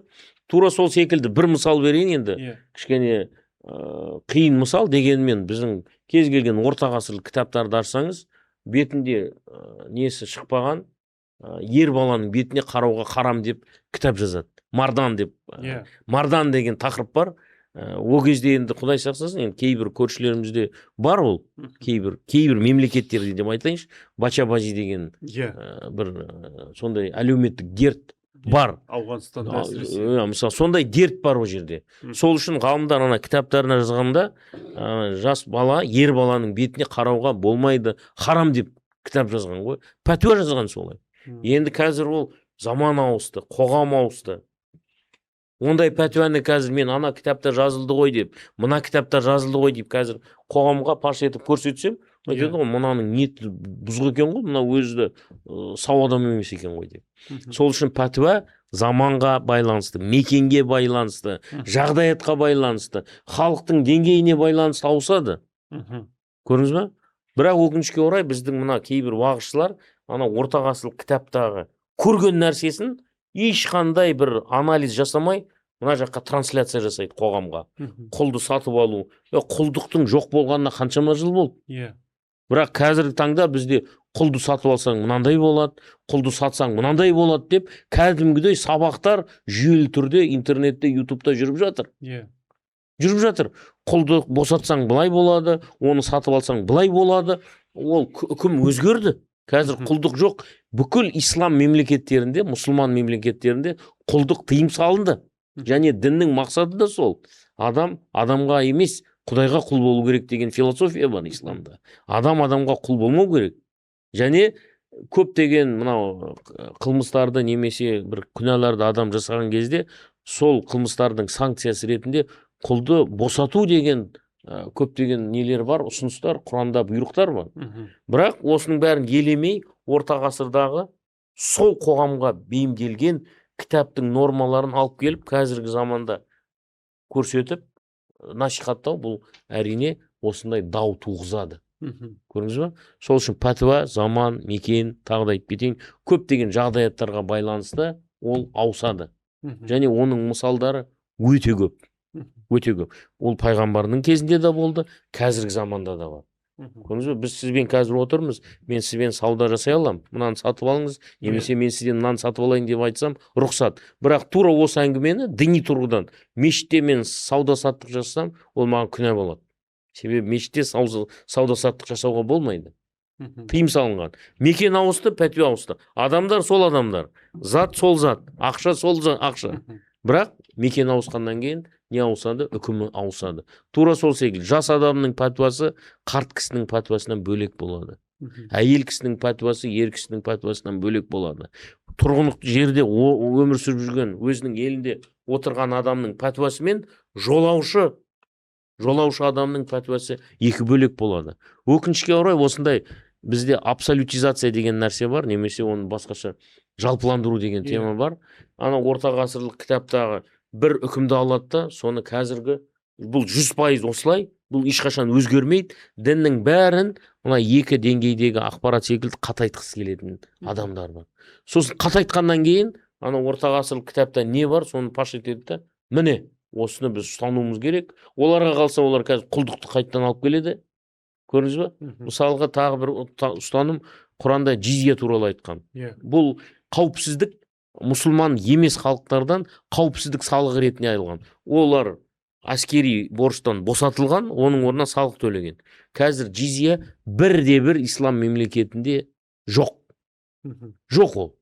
Тура сол секілді бір мысал берейін енді. Кішкене қиын мысал дегенмен біздің кез келген орта ғасырлық кітаптарды ашсаңыз, бетінде несі шықпаған ер баланың бетіне қарауға харам деп кітап жазады. Мардан деп. Мардан деген тақырып бар. О кезде енді Құдай сақтасын, кейбір көршілерімізде бар ол, кейбір мемлекеттерде деп айтайыншы, бача-бажи деген бір сондай әлеуметтік дерт бар. Ауғанстанда мысалы, сондай дерт бар о жерде. Сол үшін ғалымдар ана кітаптарына жазғанда жас бала, ер баланың бетіне қарауға болмайды, харам деп кітап жазған ғой. Пәтуа жазған солай. Енді қазір ол заман ауысты, қоғам ауысты. Ондай пәтуаны қазір мен ана кітапта жазылды ғой деп, мына кітапта жазылды ғой деп қазір қоғамға паш етіп көрсетсем, мынаның ниеті бұзық екен ғой, мына өзі сау адам емес екен ғой деп. Сол үшін пәтуа заманға байланысты, мекенге байланысты, жағдаятқа байланысты, халықтың деңгейіне байланысты ауысады. Көрдіңіз бе? Бірақ өкінішке орай біздің мына кейбір уағызшылар ана орта ғасырлық кітаптағы көрген нәрсесін ешқандай бір анализ жасамай, мына жаққа трансляция жасайды қоғамға. Құлды сатып алу. Құлдықтың жоқ болғанына қаншама жыл болды. Бірақ қазіргі таңда бізде құлды сатып алсаң мынандай болады, құлды сатсаң мынандай болады деп кәдімгідей сабақтар жүйелі түрде интернетте, ютубта жүріп жатыр. Құлды босатсаң былай болады, оны сатып алсаң былай болады. Ол үкім өзгерді. Қазір құлдық жоқ. Бүкіл ислам мемлекеттерінде, мұсылман мемлекеттерінде құлдық тыйым салынды. Және діннің мақсаты да сол. Адам адамға емес, Құдайға құл болу керек деген философия бар исламда. Адам адамға құл болмау керек. Және көптеген мынау қылмыстарды немесе бір күнәларды адам жасаған кезде сол қылмыстардың санкциясы ретінде құлды босату деген көптеген нелер бар, ұсыныстар, Құранда бұйрықтар бар. Бірақ осының бәрін елемей, орта ғасырдағы сол қоғамға бейімделген кітаптың нормаларын алып келіп, қазіргі заманда көрсетіп, насихаттау, бұл әрине осындай дау туғызады. Көрдіңіз ба? Сол үшін пәтуа, заман, мекен, тағы да айтып кетейін, көптеген жағдаяттарға байланысты ол ауысады. Және оның мысалдары өте көп. Өте көп. Ол пайғамбардың кезінде де болды, қазіргі заманда да бар. Көрдіңіз ба? Біз сізбен қазір отырмыз, мен сізбен сауда жасай аламын, мынаны сатып алыңыз, немесе мен сізден мынаны сатып алайын деп айтсам, рұқсат. Бірақ тура осы әңгімені діни тұрғыдан мешітте мен сауда саттық жасасам, ол маған күнә болады. Себебі мешітте сауда саттық жасауға болмайды. Тыйым салынған. Мекен ауысты, пәтуа ауысты. Адамдар сол адамдар. Зат сол зат. Ақша сол ақша. Бірақ мекен ауысқаннан кейін не ауысады? Үкімі ауысады. Тура сол секілді. Жас адамның пәтуасы қарт кісінің пәтуасынан бөлек болады. Әйел кісінің пәтуасы ер кісінің пәтуасынан бөлек болады. Тұрғылықты жерде өмір сүріп жүрген, өзінің елінде отырған адамның пәтуасы мен жолаушы адамның пәтуасы екі бөлек болады. Өкінішке орай осындай бізде абсолютизация деген нәрсе бар, немесе оны басқаша жалпыландыру деген тема бар. Ана орта ғасырлық кітаптағы бір үкімді алады да, соны қазіргі бұл 100% осылай, бұл ешқашан өзгермейді. Діннің бәрін мына екі деңгейдегі ақпарат секілді қатайтқысы келетін адамдар бар. Сосын қатайтқаннан кейін ана орта ғасырлық кітапта не бар, соны паш етеді да, міне осыны біз ұстануымыз керек. Оларға қалса, олар қазір құлдықты қайттан алып келеді. Көрдіңіз ба? Мысалға тағы бір ұстаным, Құранда жизия туралы айтқан. Бұл қауіпсіздік, мұсылман емес халықтардан қауіпсіздік салығы ретінде айырылған. Олар әскери борыштан босатылған, оның орнына салық төлеген. Қазір жизия бірде-бір ислам мемлекетінде жоқ. Жоқ ол.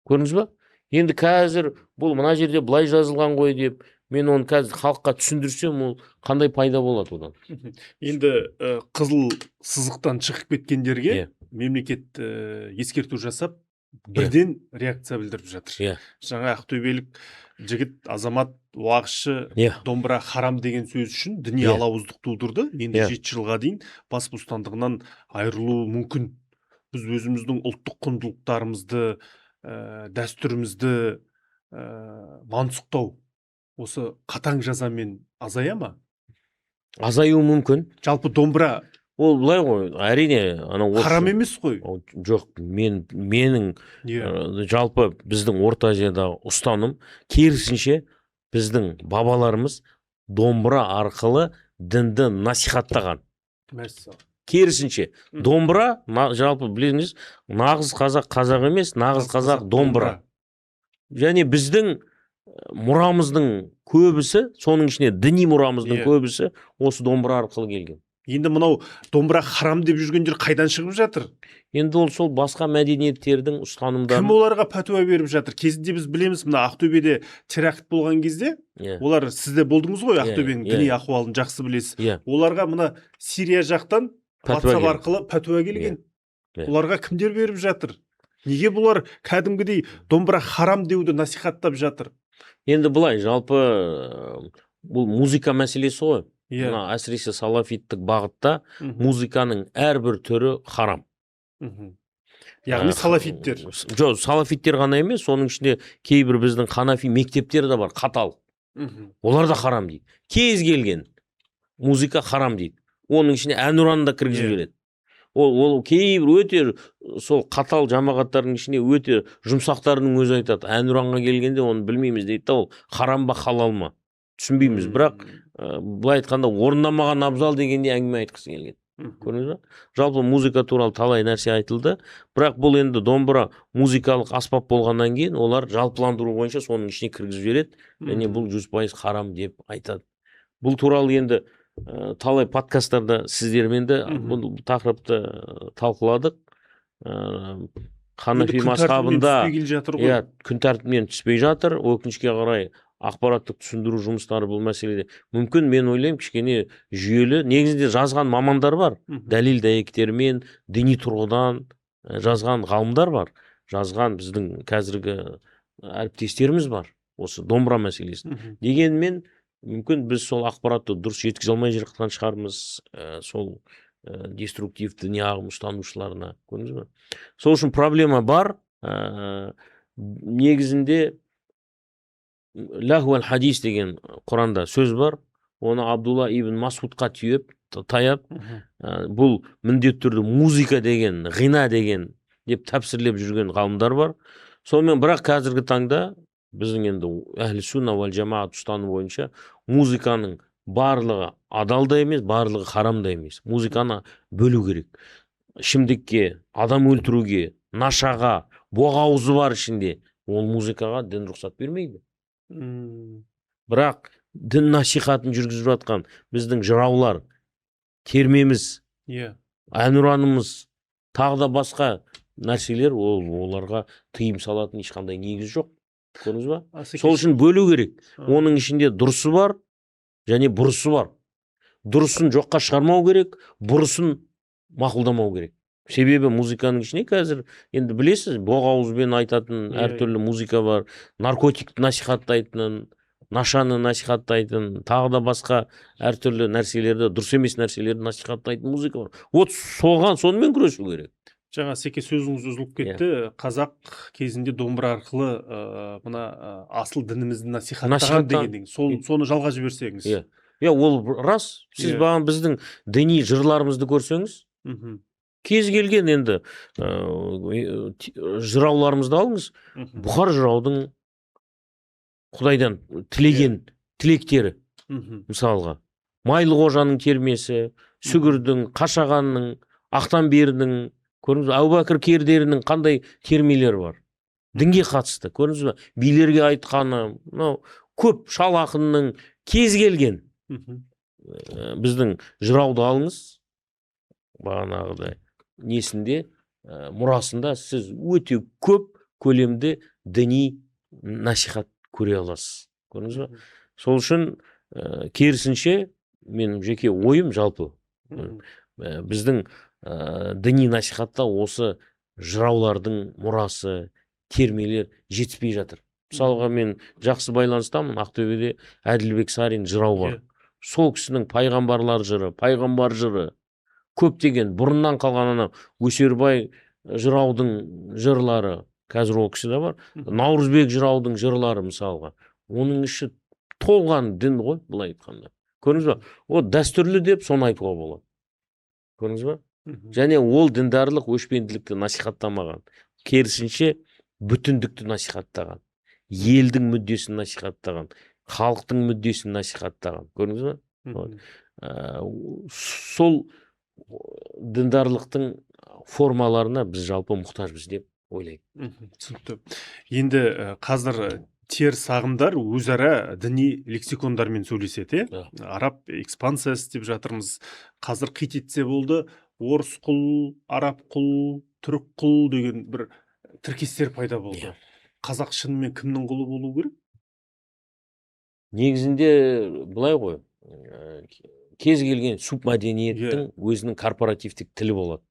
Көрдіңіз ба? Енді қазір бұл мына жерде былай жазылған ғой деп, мен оны қазір халыққа түсіндірсем, ол қандай пайда болады одан? Енді қызыл сызықтан шығып кеткендерге мемлекет ескерту жасап, бірден реакция білдіріп жатыр. Жаңа ақтөбелік жігіт Азамат Уағызшы домбыра харам деген сөз үшін діни алауыздық тудырды. Енді 7 жылға дейін бас бостандығынан айырылуы мүмкін. Біз өзіміздің ұлттық құндылықтарымызды, дәстүрімізді мансұқтау осы қатаң жазамен азая ма? Азаюы мүмкін. Жалпы домбыра ол былай ғой, әрине, харам емес қой. Жоқ, менің жалпы біздің Орта Азиядағы ұстаным, керісінше біздің бабаларымыз домбыра арқылы дінді насихаттаған. Керісінше домбыра, жалпы білесіңіз, нағыз қазақ емес, нағыз қазақ домбыра. Және біздің мұрамыздың көбісі, соның ішіне діни мұрамыздың көбісі осы домбыра арқылы келген. Енді мынау домбыра харам деп жүргендер қайдан шығып жатыр? Енді ол сол басқа мәдениеттердің ұстанымдары. Кім оларға пәтуа беріп жатыр? Кезінде біз білеміз, мына Ақтөбеде теракт болған кезде, олар, сізде болдыңыз ғой, Ақтөбенің діни ахуалын жақсы білесіз. Оларға мына Сирия жақтан WhatsApp арқылы пәтуа келген. Оларға кімдер беріп жатыр? Неге бұлар кәдімгідей домбыра харам деуді насихаттап жатыр? Енді бұлай, жалпы бұл музыка мәселесі ғой. Әсіресе салафиттік бағытта музыканың әрбір түрі харам. Яғни салафиттер. Жоқ, салафиттер ғана емес, соның ішінде кейбір біздің ханафи мектептері де бар, қатал. Олар да харам дейді. Кез келген музыка харам дейді. Оның ішіне әнұранды да кіргізіп жібереді. Ол кейбір өте сол қатал жамағаттардың ішіне өте жұмсақтарының өзі айтады. Әнұранға келгенде оны білмейміз дейді да, ол харам ба халал ма? Түсінбейміз, бірақ былай айтқанда орындамаған абзал дегенде әңгіме айтқысы келген. Көрдіңіз ба? Жалпы музыка туралы талай нәрсе айтылды, бірақ бұл енді домбыра музыкалық аспап болғаннан кейін олар жалпыландыру бойынша соның ішіне кіргізіп жібереді, және бұл 100% харам деп айтады. Бұл туралы енді талай подкасттарда сіздермен де бұл тақырыпты талқыладық. Ханафи мазхабында күн тәртібінен түспей жатыр. Өкінішке қарай ақпараттық түсіндіру жұмыстары бұл мәселеде мүмкін, мен ойлаймын, кішкене жүйелі. Негізінде жазған мамандар бар, дәлел дәйектермен діни тұрғыдан жазған ғалымдар бар, жазған біздің қазіргі әріптестеріміз бар осы домбыра мәселесін. Дегенмен мүмкін біз сол ақпаратты дұрыс жеткізе алмай жатқан шығармыз, сол деструктивті діни ағым ұстанушыларына, көрдіңіз бе? Сол үшін проблема бар. Негізінде лаху аль хадис деген Құранда сөз бар. Оны Абдулла ибн Масудқа таяп, бұл міндетті түрде музыка деген, ғина деген деп тәпсірлеп жүрген ғалымдар бар. Сонымен бірақ қазіргі таңда біздің енді әхлі сунна уал жамаат ұстанымы бойынша музыканың барлығы адал да емес, барлығы харам да емес. Музыканы бөлу керек. Ішімдікке, адам өлтіруге, нашаға, боғауызы бар ішінде, ол музыкаға дін рұқсат бермейді. Бірақ дін насихатын жүргізіп жатқан біздің жыраулар, термеміз, әнұранымыз, тағы да басқа нәрселер, оларға тыйым салатын ешқандай негіз жоқ. Көрдіңіз ба? Сол үшін бөлу керек. Оның ішінде дұрысы бар және бұрысы бар. Дұрысын жоққа шығармау керек, бұрысын мақұлдамау керек. Себебі музыканың ішіне қазір, енді білесіз, боғауызбен айтатын әртүрлі музыка бар, наркотикті насихаттайтын, нашаны насихаттайтын, тағы да басқа әртүрлі нәрселерді, дұрыс емес нәрселерді насихаттайтын музыка бар. Вот сонымен күресу керек. Жаңа Секе сөзіңіз үзіліп кетті. Қазақ кезінде домбыра арқылы мына асыл дінімізді насихаттаған деген. Соны жалға жіберсеңіз. Ол рас. Сіз баған біздің діни жырларымызды көрсеңіз, кез келген енді жырауларымызды алыңыз. Бұхар жыраудың Құдайдан тілеген тілектері, мысалға, Майлы Қожаның термесі, Сүгірдің, Қашағанның, Ақтанбердің, көрдіңіз бе, Әбубәкір Кердерінің қандай термелері бар. Дінге қатысты, көрдіңіз бе, билерге айтқаны, көп шал ақынның кез келген біздің жырауды алыңыз, бағанағыдай несінде, мұрасында сіз өте көп көлемді діни насихат көре аласыз. Көрдіңіз бе? Сол үшін керісінше менің жеке ойым жалпы біздің діни насихатта осы жыраулардың мұрасы, термелер жетіспей жатыр. Мысалға мен жақсы байланыстамын, Ақтөбеде Әділбек Сарин жырау бар. Сол кісінің пайғамбарлар жыры, пайғамбар жыры, көптеген бұрыннан қалған Өсербай жыраудың жырлары, қазір ол кісі де бар. Наурызбек жыраудың жырлары мысалға. Оның іші толған дін ғой, былай айтқанда. Көрдіңіз бе? О, дәстүрлі деп соны айтуға болады. Көрдіңіз бе? Және ол діндарлық өшпенділікті насихаттамаған. Керісінше бүтіндікті насихаттаған. Елдің мүддесін насихаттаған. Халықтың мүддесін насихаттаған. Көрдіңіз бе? Сол діндарлықтың формаларына біз жалпы мұқтажбыз деп ойлаймын. Түсінікті. Енді қазір теріс ағымдар өзара діни лексикондармен сөйлеседі. Араб экспансиясы деп жатырмыз. Қазір қит етсе болды, орыс құл, араб құл, түрік құл деген бір тіркестер пайда болды. Қазақ шынымен кімнің құлы болу керек? Негізінде былай ғой, кез келген субмәдениеттің өзінің корпоративтік тілі болады.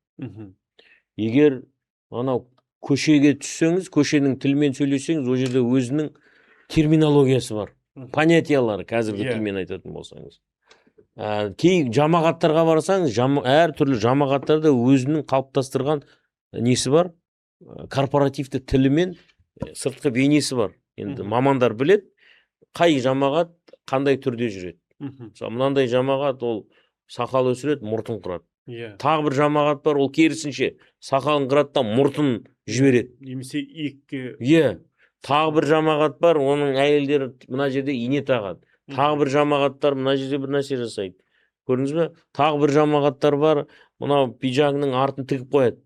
Егер анау көшеге түссеңіз, көшенің тілмен сөйлесеңіз, ол жерде өзінің терминологиясы бар. Понятиялары, қазіргі тілмен айтатын болсаңыз. Кей жамағаттарға барсаңыз, әр түрлі жамағаттарда өзінің қалыптастырған несі бар? Корпоративті тілімен сыртқы бейнесі бар. Енді мамандар білет, қай жамағат қандай түрде жүреді. Мынандай жамағат ол сақал өсіреді, мұртын құрады. Тағы бір жамағат бар, ол керісінше сақалын қырады да мұртын жібереді. Немесе екке. Тағы бір жамағат бар, оның әйелдері мына жерде ине тағады. Тағы бір жамағаттар мына жерде бір нәрсе жасайды. Көрдіңіз бе? Тағы бір жамағаттар бар, мына пиджагының артын тігіп қояды.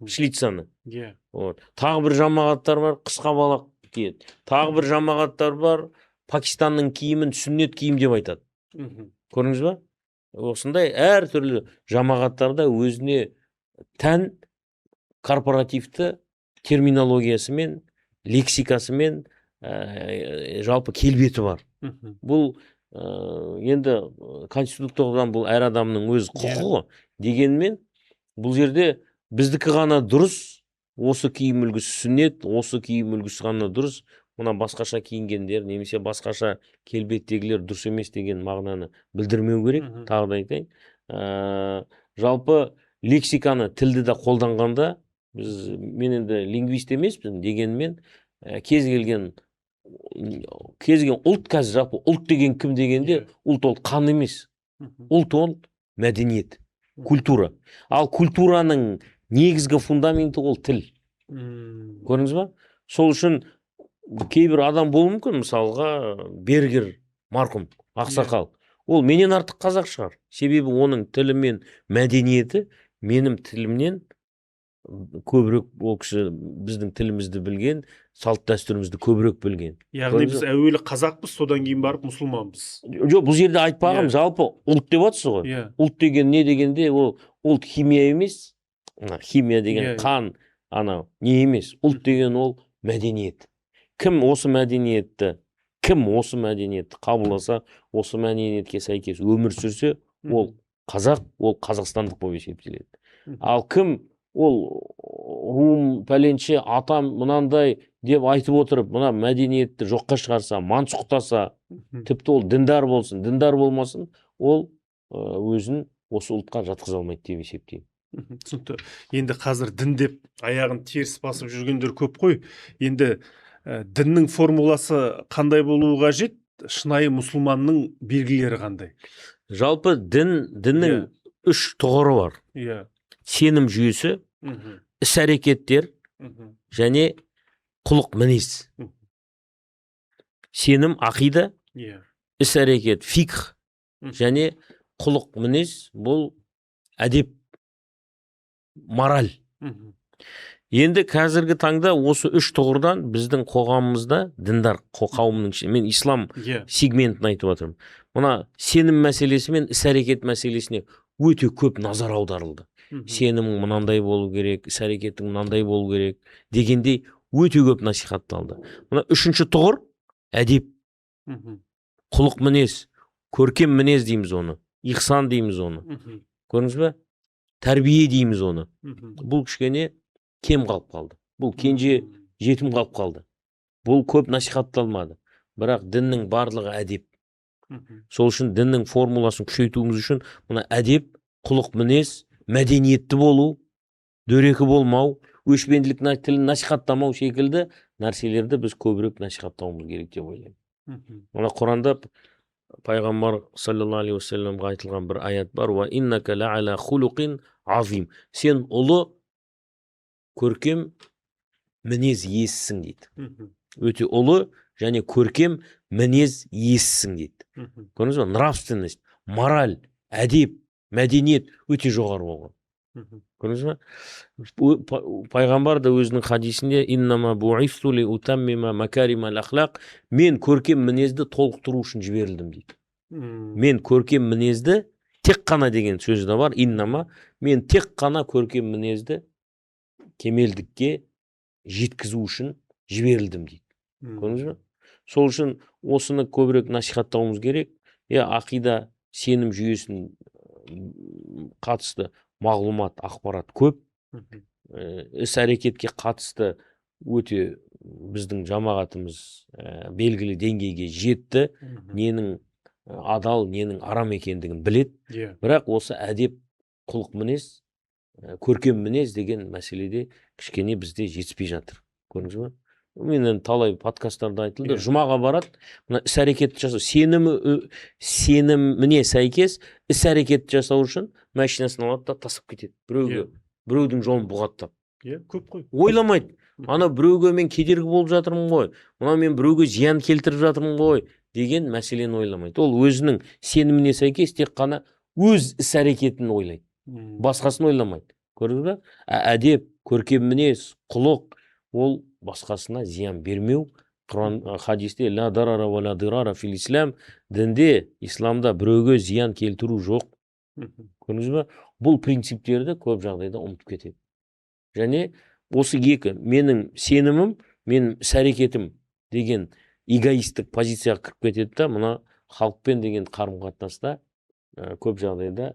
Шлицаны. Тағы бір жамағаттар бар, қысқа балақ киеді. Тағы бір жамағаттар бар, Пакистанның киімін сүннет киім деп айтады. Көрдіңіз бе? Осындай әр түрлі жамағаттарда өзіне тән корпоративті терминологиясымен, лексикасымен жалпы келбеті бар. Бұл енді конституциядан бұл әр адамның өз құқығы дегенмен, бұл жерде біздікі ғана дұрыс, осы киім үлгісі сүннет, осы киім үлгісі ғана дұрыс, мына басқаша киінгендер немесе басқаша келбеттегілер дұрыс емес деген мағынаны білдірмеу керек. Тағы да айтайын. Жалпы лексиканы, тілді де қолданғанда мен енді лингвист емеспін дегенмен кез келген ұлт қазір жалпы ұлт деген кім дегенде ұлт ол қан емес. Ұлт ол мәдениет, культура. Ал культураның негізгі фундаменті ол тіл. Көрдіңіз ба? Сол үшін кейбір адам болуы мүмкін, мысалға Бергер марқұм ақсақал. Ол менен артық қазақ шығар. Себебі оның тілі мен мәдениеті менің тілімнен көбірек, ол кісі біздің тілімізді білген, салт дәстүрімізді көбірек білген. Яғни біз әуелі қазақпыз, содан кейін барып мұсылманбыз. Жоқ, бұл жерде айтпағым, жалпы ұлт деп жатсыз ғой. Ұлт деген не дегенде, ол ұлт химия емес. Химия деген қан, анау не емес. Ұлт деген ол мәдениет. Кім осы мәдениетті қабылдаса, осы мәдениетке сәйкес өмір сүрсе, ол қазақ, ол қазақстандық болып есептеледі. Ал кім ол руым пәленше, атам мынандай деп айтып отырып, мына мәдениетті жоққа шығарса, мансұқтаса, тіпті ол діндар болсын, діндар болмасын, ол өзін осы ұлтқа жатқыза алмайды деп есептеймін. Түсінікті. Енді қазір дін деп аяғын теріс басып жүргендер көп қой. Енді діннің формуласы қандай болуы қажет? Шынайы мұсылманның белгілері қандай? Жалпы діннің үш тұғыры бар. Сенім жүйесі, іс-әрекеттер және құлық мінез. Сенім ақида, іс-әрекет фикх және құлық мінез бұл әдеп, мораль. Енді қазіргі таңда осы үш тұғырдан біздің қоғамымызда діндар қауымның ішінде, мен ислам сегментін айтып отырмын. Мына сенім мәселесі мен іс-әрекет мәселесіне өте көп назар аударылды. Сенімің мынандай болу керек, іс-әрекетің мынандай болу керек дегендей өте көп насихатталды. Мына үшінші тұғыр әдеп, құлық мінез, көркем мінез дейміз оны, ихсан дейміз оны. Көрдіңіз бе? Тәрбие дейміз оны. Бұл кішкене кем қалып қалды. Бұл кенже жетім қалып қалды. Бұл көп насихатталмады. Бірақ діннің барлығы әдеп. Сол үшін діннің формуласын күшейтуіміз үшін мына әдеп, құлық мінез, мәдениетті болу, дөрекі болмау, өшпенділік тілін насихаттамау секілді нәрселерді біз көбірек насихаттауымыз керек деп ойлаймын. Мына Құранда пайғамбар саллаллаху алейхи уассаламға айтылған бір аят бар: "Ва иннака ла'ала хулуқин азим". Сен ұлы көркем мінез иесісің дейді. Өте ұлы және көркем мінез иесісің дейді. Көрдіңіз бе? Нравственность, мораль, әдеп, мәдениет өте жоғары болған. Көрдіңіз бе? Пайғамбар да өзінің хадисінде иннама бу'ифту ли утаммима макаримал ахлақ, мен көркем мінезді толықтыру үшін жіберілдім дейді. Мен көркем мінезді тек қана деген сөзі де бар. Иннама, мен тек қана көркем мінезді кемелдікке жеткізу үшін жіберілдім дейді. Көрдіңіз бе? Сол үшін осыны көбірек насихаттауымыз керек. Ақида, сенім жүйесін қатысты мағлұмат, ақпарат көп. Іс-әрекетке қатысты өте біздің жамағатымыз белгілі деңгейге жетті. Ненің адал, ненің арам екендігін біледі. Бірақ осы әдеп, құлық мінез, көркем мінез деген мәселеде кішкене бізде жетіспей жатыр. Көрдіңіз бе? Мен талай подкасттарда айтылды. Жұмаға барады, мына іс-әрекетті жасау, сеніміне сәйкес іс-әрекетті жасау үшін машинасын алады да тасып кетеді. Біреудің жолын бұғаттап. Көп қой. Ойламайды. Ана біреуге мен кедергі болып жатырмын ғой, мына мен біреуге зиян келтіріп жатырмын ғой деген мәселені ойламайды. Ол өзінің сеніміне сәйкес тек қана өз іс-әрекетін ойлайды. Басқасын ойламайды. Көрдіңіз бе? Әдеп, көркем мінез, құлық, ол басқасына зиян бермеу. Құран хадисте ла дарара ва ла дирара фил ислам, дінде, исламда біреуге зиян келтіру жоқ. Көрдіңіз бе? Бұл принциптерді көп жағдайда ұмытып кетеді. Және осы екі, менің сенімім, менің іс-әрекетім деген эгоистік позицияға кіріп кетеді да, мына халықпен деген қарым-қатынаста көп жағдайда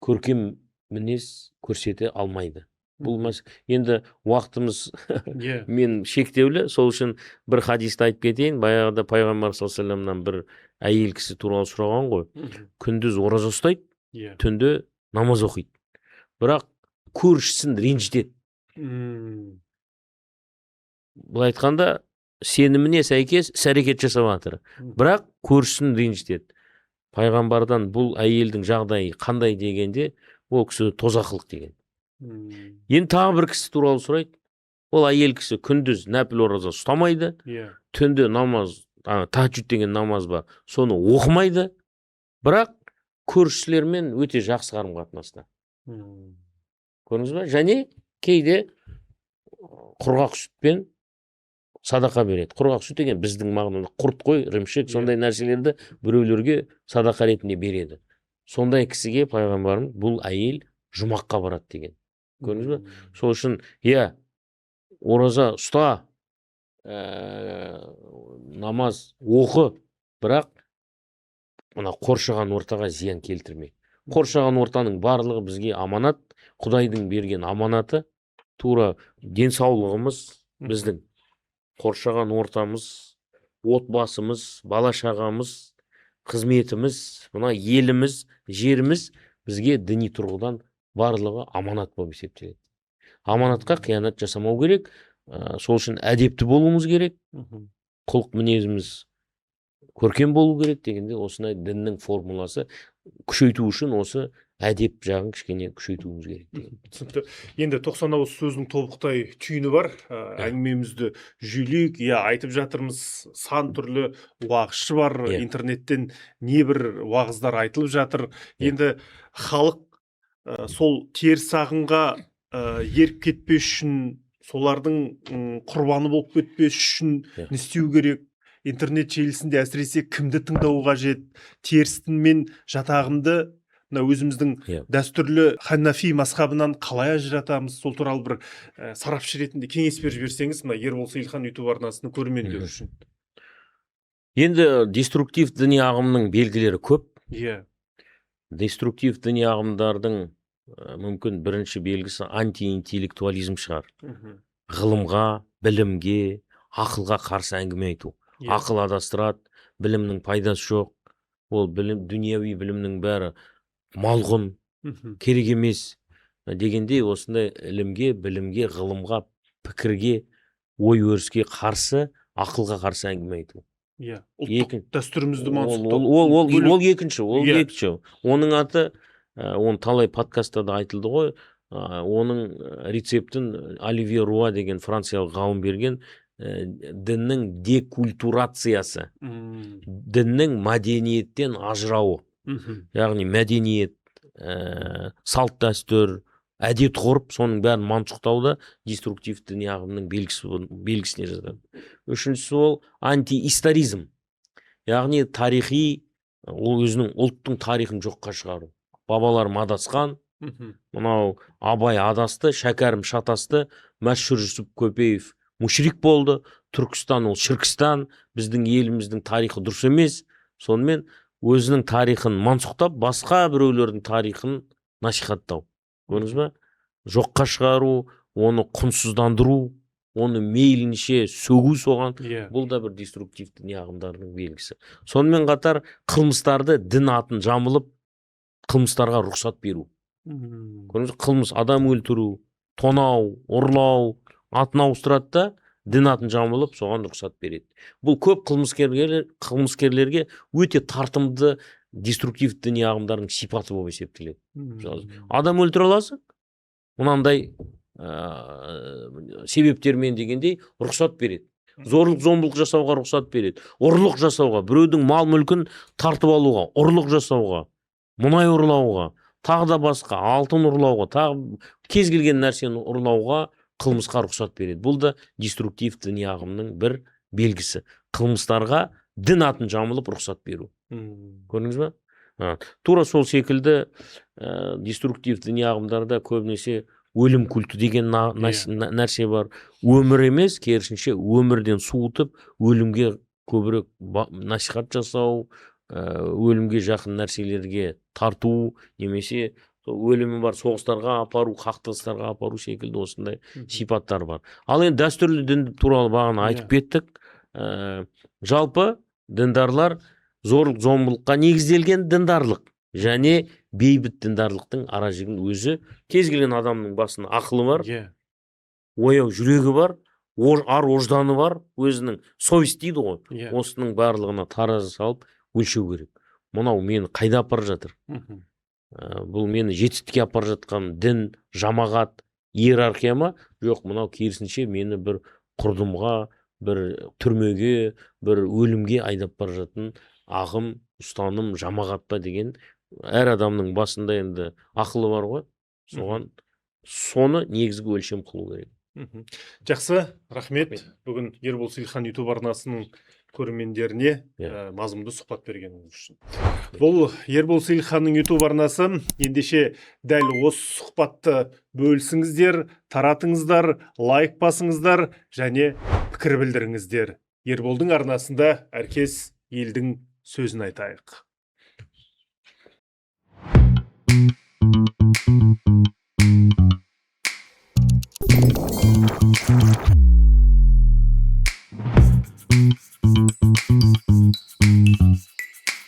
көркем мінез көрсете алмайды. Енді уақытымыз Иә. мен шектеулі, сол үшін бір хадисті айтып кетейін. Баяғыда пайғамбар саллаллаху алейхи вассаламнан бір әйел кісі туралы сұраған ғой. Күндіз ораза ұстайды, Иә. түнде намаз оқиды. Бірақ көршісін ренжітеді. Былай айтқанда, сеніміне сәйкес іс-әрекет жасап жатыр. Бірақ көршісін ренжітеді. Пайғамбардан бұл әйелдің жағдайы қандай дегенде, ол кісі тозақылық деген. Енді тағы бір кісі туралы сұрайды. Ол әйел кісі күндіз нәпіл ораза ұстамайды, түнде намаз, тахаджуд деген намаз бар, соны оқымайды, бірақ көршілермен өте жақсы қарым-қатынаста. Көрдіңіз бе? Және кейде құрғақ сүтпен садақа береді. Құрғақ сүт деген біздің мағынада құрт қой, ірімшік, сондай нәрселерді біреулерге садақа ретінде береді. Сондай кісіге пайғамбарым бұл әйел жұмаққа барады деген. Көрдіңіз бе? Сол үшін, ораза ұста, намаз оқы, бірақ мына қоршаған ортаға зиян келтірме. Қоршаған ортаның барлығы бізге аманат, Құдайдың берген аманаты, тура денсаулығымыз біздің, қоршаған ортамыз, отбасымыз, бала-шағамыз, қызметіміз, мына еліміз, жеріміз бізге діни тұрғыдан барлығы аманат болып есептеледі. Аманатқа қиянат жасамау керек, сол үшін әдепті болуымыз керек, құлық мінезіміз көркем болу керек дегенде, осындай діннің формуласы күшейту үшін осы әдеп жағын кішкене күшейтуіміз керек деген. Түсінікті. Енді 90 ауыз сөздің тобықтай түйіні бар. Әңгімемізді жүйелейік. Айтып жатырмыз, сан түрлі уағызшы бар. Интернеттен небір уағыздар айтылып жатыр. Енді халық сол теріс ағымға еріп кетпес үшін, солардың құрбаны болып кетпес үшін не істеу керек? Интернет желісінде әсіресе кімді тыңдау қажет? Терістің мен жатағымды өзіміздің дәстүрлі ханафи мазхабынан қалай ажыратамыз? Сол туралы бір сарапшы ретінде кеңес беріп жіберсеңіз, мына Ербол Сейілхан YouTube арнасының көрермендері үшін. Енді деструктив діни ағымның белгілері көп. Деструктив діни ағымдардың мүмкін бірінші белгісі антиинтеллектуализм шығар. Ғылымға, білімге, ақылға қарсы әңгіме айту. Ақыл адастырады, білімнің пайдасы жоқ. Ол дүнияви білімнің бәрі малғұн, керек емес дегенде, осындай ілімге, білімге, ғылымға, пікірге, ой өріске қарсы, ақылға қарсы әңгіме айту. Ұлттық дәстүрімізді мансұқтау. Ол екінші. Оның аты, оны талай подкастада айтылды ғой, оның рецептін Оливье Руа деген франциялық ғалым берген, діннің декультурациясы, діннің мәдениеттен ажырауы. Яғни мәдениет, салт дәстүр, әдет ғұрып, соның бәрін мансұқтауда деструктив діни ағымның белгісіне жазған. Үшіншісі ол антиисторизм. Яғни тарихи, ол өзінің ұлттың тарихын жоққа шығару. Бабалар адасқан, мынау Абай адасты, Шәкәрім шатасты, Мәшһүр Жүсіп Көпеев мүшрик болды, Түркістан ол шіркістан, біздің еліміздің тарихы дұрыс емес. Сонымен өзінің тарихын мансұқтап, басқа біреулердің тарихын насихаттау. Көрдіңіз бе? Жоққа шығару, оны құнсыздандыру, оны мейлінше сөгу соған, бұл да бір деструктив діни ағымдардың белгісі. Сонымен қатар қылмыстарды дін атын жамылып, қылмыстарға рұқсат беру. Көрдіңіз, қылмыс, адам өлтіру, тонау, ұрлау, атын ауыстырады да, дін атын жамылып, соған рұқсат береді. Бұл көп қылмыскерлерге өте тартымды деструктив діни ағымдардың сипаты болып есептеледі. Адам өлтіре аласың, мынандай себептермен дегендей рұқсат береді. Зорлық, зомбылық жасауға рұқсат береді. Ұрлық жасауға, біреудің мал мүлкін тартып алуға, ұрлық жасауға, мұнай ұрлауға, тағы да басқа, алтын ұрлауға, тағы кез келген нәрсені ұрлауға, қылмысқа рұқсат береді. Бұл да деструктив діни ағымның бір белгісі. Қылмыстарға дін атын жамылып рұқсат беру. Көрдіңіз бе? Тура сол секілді деструктив діни ағымдарда көбінесе өлім культі деген нәрсе бар. Өмір емес, керісінше өмірден суытып, өлімге көбірек насихат жасау, өлімге жақын нәрселерге тарту, немесе өлімі бар, соғыстарға апару, қақтығыстарға апару секілді осындай сипаттар бар. Ал енді дәстүрлі дін туралы бағана айтып кеттік. Жалпы діндарлар зорлық зомбылыққа негізделген діндарлық және бейбіт діндарлықтың ара жігін өзі кез келген адамның басында ақылы бар, ояу жүрегі бар, ар ожданы бар, өзінің совесть дейді ғой. Осының барлығына таразы салып өлшеу керек. Мынау мені қайда апарып жатыр? Бұл мені жетістікке апарып жатқан дін, жамағат, иерархия ма? Жоқ, мынау керісінше мені бір құрдымға, бір түрмеге, бір өлімге айдап бара жатқан ағым, ұстаным, жамағат па деген әр адамның басында енді ақылы бар ғой. Соны негізгі өлшем қылу керек. Жақсы, рахмет. Бүгін Ербол Сейілхан YouTube арнасының көрермендеріне мазмұнды сұхбат бергеніңіз үшін. Бұл Ербол Сейілханның YouTube арнасы. Ендеше дәл осы сұхбатты бөлісіңіздер, таратыңыздар, лайк басыңыздар және пікір білдіріңіздер. Ерболдың арнасында әркез елдің сөзін айтайық.